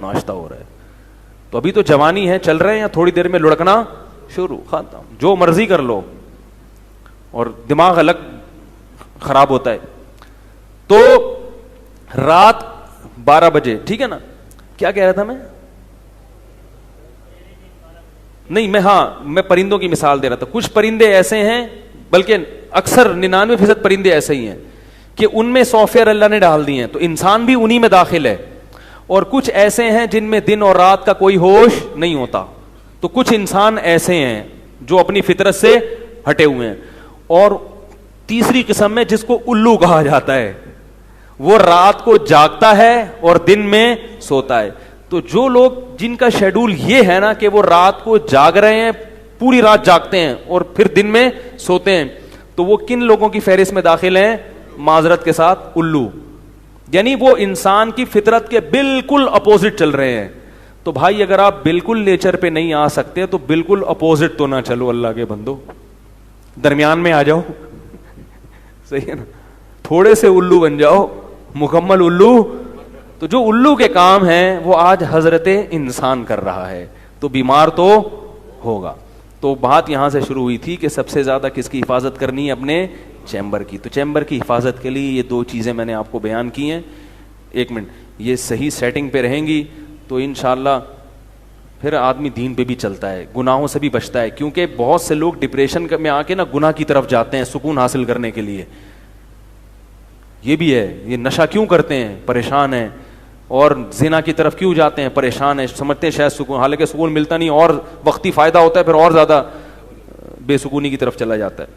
ناشتہ ہو رہا ہے. تو ابھی تو جوانی ہے, چل رہے ہیں, یا تھوڑی دیر میں لڑکنا شروع, ختم, جو مرضی کر لو, اور دماغ الگ خراب ہوتا ہے. تو رات 12 بجے, ٹھیک ہے نا, کیا کہہ رہا تھا میں, نہیں میں پرندوں کی مثال دے رہا تھا. کچھ پرندے ایسے ہیں, بلکہ اکثر 99% پرندے ایسے ہی ہیں کہ ان میں سافٹ ویئر اللہ نے ڈال دیے ہیں, تو انسان بھی انہی میں داخل ہے. اور کچھ ایسے ہیں جن میں دن اور رات کا کوئی ہوش نہیں ہوتا. تو کچھ انسان ایسے ہیں جو اپنی فطرت سے ہٹے ہوئے ہیں. اور تیسری قسم میں جس کو الو کہا جاتا ہے, وہ رات کو جاگتا ہے اور دن میں سوتا ہے. تو جو لوگ جن کا شیڈول یہ ہے نا کہ وہ رات کو جاگ رہے ہیں, پوری رات جاگتے ہیں اور پھر دن میں سوتے ہیں, تو وہ کن لوگوں کی فہرست میں داخل ہیں, معذرت کے ساتھ الو. یعنی وہ انسان کی فطرت کے بالکل اپوزٹ چل رہے ہیں. تو بھائی اگر آپ بالکل نیچر پہ نہیں آ سکتے تو بالکل اپوزٹ تو نہ چلو, اللہ کے بندو, درمیان میں آ جاؤ. صحیح ہے نا, تھوڑے سے الو بن جاؤ, مکمل الو. تو جو الو کے کام ہیں وہ آج حضرت انسان کر رہا ہے, تو بیمار تو ہوگا. تو بات یہاں سے شروع ہوئی تھی کہ سب سے زیادہ کس کی حفاظت کرنی ہے, اپنے چیمبر کی. تو چیمبر کی حفاظت کے لیے یہ 2 چیزیں میں نے آپ کو بیان کی ہیں. 1 منٹ, یہ صحیح سیٹنگ پہ رہیں گی تو انشاءاللہ پھر آدمی دین پہ بھی چلتا ہے, گناہوں سے بھی بچتا ہے. کیونکہ بہت سے لوگ ڈپریشن میں آ کے نا گناہ کی طرف جاتے ہیں سکون حاصل کرنے کے لیے. یہ بھی ہے, یہ نشہ کیوں کرتے ہیں, پریشان ہیں, اور زنا کی طرف کیوں جاتے ہیں, پریشان ہیں, سمجھتے ہیں شاید سکون, حالانکہ سکون ملتا نہیں, اور وقتی فائدہ ہوتا ہے, پھر اور زیادہ بے سکونی کی طرف چلا جاتا ہے.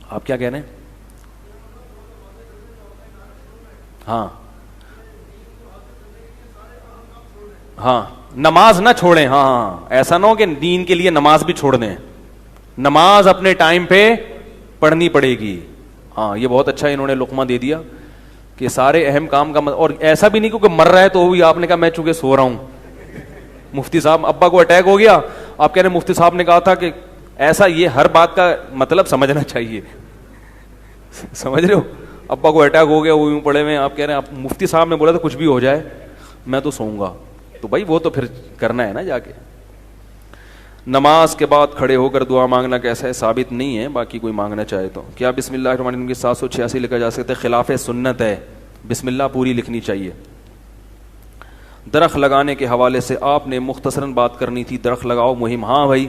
آپ کیا کہہ رہے ہیں؟ ہاں, نماز نہ چھوڑیں. ہاں, ایسا نہ ہو کہ دین کے لیے نماز بھی چھوڑ دیں. نماز اپنے ٹائم پہ پڑھنی پڑے گی. ہاں, یہ بہت اچھا انہوں نے لقمہ دے دیا کہ سارے اہم کام کا, اور ایسا بھی نہیں کیونکہ مر رہا ہے تو بھی آپ نے کہا میں چونکہ سو رہا ہوں. مفتی صاحب, ابا کو اٹیک ہو گیا, آپ کہہ رہے ہیں مفتی صاحب نے کہا تھا کہ ایسا, یہ ہر بات کا مطلب سمجھنا چاہیے. سمجھ رہے ہو, ابا کو اٹیک ہو گیا, وہ یوں پڑے ہوئے, آپ کہہ رہے ہیں مفتی صاحب نے بولا تھا کچھ بھی ہو جائے میں تو سوؤں گا. تو بھائی وہ تو پھر کرنا ہے نا جا کے. نماز کے بعد کھڑے ہو کر دعا مانگنا کیسا ہے, ثابت نہیں ہے, باقی کوئی مانگنا چاہے تو. کیا بسم اللہ الرحمن الرحیم کی 786 لکھا جا سکتا ہے؟ خلاف سنت ہے, بسم اللہ پوری لکھنی چاہیے. درخت لگانے کے حوالے سے آپ نے مختصراً بات کرنی تھی, درخت لگاؤ مہم. ہاں بھائی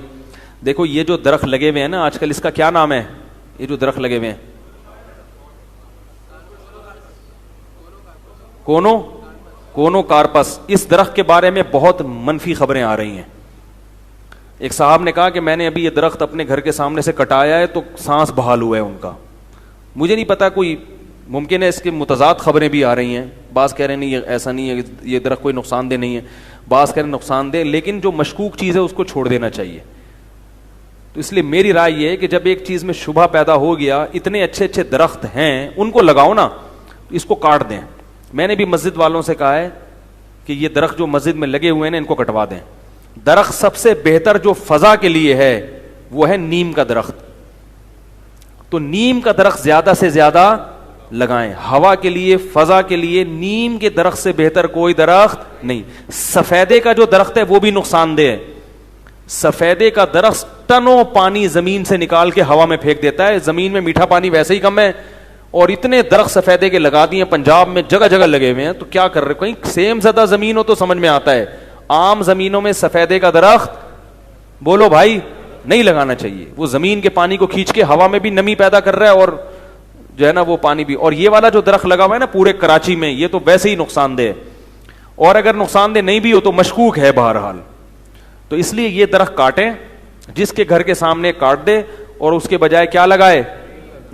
دیکھو, یہ جو درخت لگے ہوئے ہیں نا آج کل, اس کا کیا نام ہے, یہ جو درخت لگے ہوئے ہیں, کونو کارپس. اس درخت کے بارے میں بہت منفی خبریں آ رہی ہیں. ایک صاحب نے کہا کہ میں نے ابھی یہ درخت اپنے گھر کے سامنے سے کٹایا ہے تو سانس بحال ہوا ہے ان کا. مجھے نہیں پتا, کوئی ممکن ہے اس کے متضاد خبریں بھی آ رہی ہیں. بعض کہہ رہے ہیں نہیں یہ ایسا نہیں ہے, یہ درخت کوئی نقصان دہ نہیں ہے, بعض کہہ رہے ہیں نقصان دہ, لیکن جو مشکوک چیز ہے اس کو چھوڑ دینا چاہیے. تو اس لیے میری رائے یہ ہے کہ جب ایک چیز میں شبہ پیدا ہو گیا, اتنے اچھے اچھے درخت ہیں ان کو لگاؤ نا, اس کو کاٹ دیں. میں نے بھی مسجد والوں سے کہا ہے کہ یہ درخت جو مسجد میں لگے ہوئے ہیں ان کو کٹوا دیں. درخت سب سے بہتر جو فضا کے لیے ہے وہ ہے نیم کا درخت. تو نیم کا درخت زیادہ سے زیادہ لگائیں, ہوا کے لیے, فضا کے لیے. نیم کے درخت سے بہتر کوئی درخت نہیں. سفیدے کا جو درخت ہے وہ بھی نقصان دہ ہے. سفیدے کا درخت ٹنوں پانی زمین سے نکال کے ہوا میں پھینک دیتا ہے. زمین میں میٹھا پانی ویسے ہی کم ہے, اور اتنے درخت سفیدے کے لگا دیے پنجاب میں, جگہ جگہ لگے ہوئے ہیں. تو کیا کر رہے, کہیں سیم زدہ زمین ہو تو سمجھ میں آتا ہے. عام زمینوں میں سفیدے کا درخت بولو بھائی نہیں لگانا چاہیے. وہ زمین کے پانی کو کھینچ کے ہوا میں بھی نمی پیدا کر رہا ہے, اور جو ہے نا وہ پانی بھی. اور یہ والا جو درخت لگا ہوا ہے نا پورے کراچی میں, یہ تو ویسے ہی نقصان دہ ہے, اور اگر نقصان دہ نہیں بھی ہو تو مشکوک ہے بہرحال. تو اس لیے یہ درخت کاٹیں, جس کے گھر کے سامنے کاٹ دے, اور اس کے بجائے کیا لگائے,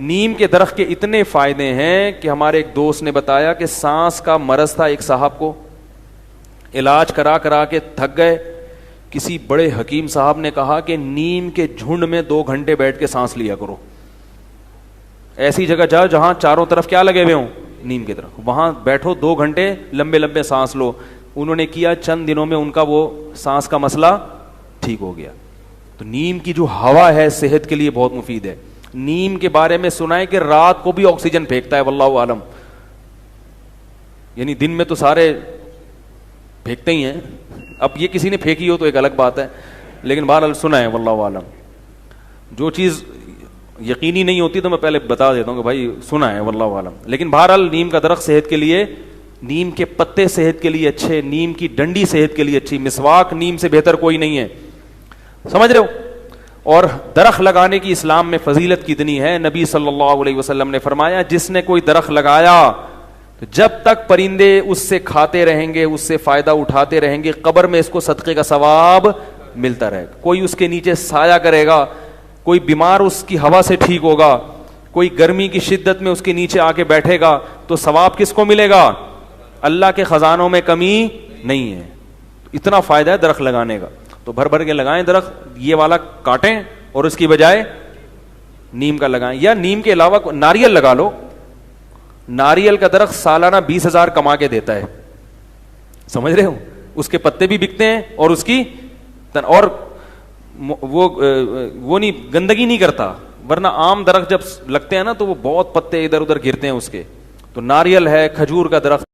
نیم کے درخت کے اتنے فائدے ہیں کہ ہمارے ایک دوست نے بتایا کہ سانس کا مرض تھا ایک صاحب کو, علاج کرا کرا کے تھک گئے کسی بڑے حکیم صاحب نے کہا کہ نیم کے جھنڈ میں 2 گھنٹے بیٹھ کے سانس لیا کرو. ایسی جگہ جاؤ جہاں چاروں طرف کیا لگے ہوئے ہوں, نیم کی طرف, وہاں بیٹھو 2 گھنٹے لمبے لمبے سانس لو. انہوں نے کیا, چند دنوں میں ان کا وہ سانس کا مسئلہ ٹھیک ہو گیا. تو نیم کی جو ہوا ہے صحت کے لیے بہت مفید ہے. نیم کے بارے میں سنا ہے کہ رات کو بھی آکسیجن پھینکتا ہے, واللہ عالم. یعنی دن میں تو سارے پھینکتے ہی ہیں, اب یہ کسی نے پھینکی ہو تو ایک الگ بات ہے, لیکن بہرحال سنا ہے واللہ عالم. جو چیز یقینی نہیں ہوتی تو میں پہلے بتا دیتا ہوں کہ بھائی سنا ہے واللہ عالم. لیکن بہرحال نیم کا درخت صحت کے لیے, نیم کے پتے صحت کے لیے اچھے, نیم کی ڈنڈی صحت کے لیے اچھی, مسواک نیم سے بہتر کوئی نہیں ہے, سمجھ رہے ہو. اور درخت لگانے کی اسلام میں فضیلت کتنی ہے. نبی صلی اللہ علیہ وسلم نے فرمایا, جس نے کوئی درخت لگایا جب تک پرندے اس سے کھاتے رہیں گے, اس سے فائدہ اٹھاتے رہیں گے, قبر میں اس کو صدقے کا ثواب ملتا رہے گا. کوئی اس کے نیچے سایہ کرے گا, کوئی بیمار اس کی ہوا سے ٹھیک ہوگا, کوئی گرمی کی شدت میں اس کے نیچے آ کے بیٹھے گا, تو ثواب کس کو ملے گا؟ اللہ کے خزانوں میں کمی نہیں ہے. اتنا فائدہ ہے درخت لگانے کا, تو بھر بھر کے لگائیں درخت. یہ والا کاٹیں اور اس کی بجائے نیم کا لگائیں, یا نیم کے علاوہ ناریل لگا لو. ناریل کا درخت سالانہ 20,000 کما کے دیتا ہے, سمجھ رہے ہو. اس کے پتے بھی بکتے ہیں اور اس کی اور وہ نہیں گندگی نہیں کرتا, ورنہ عام درخت جب لگتے ہیں نا تو وہ بہت پتے ادھر ادھر گرتے ہیں اس کے. تو ناریل ہے, کھجور کا درخت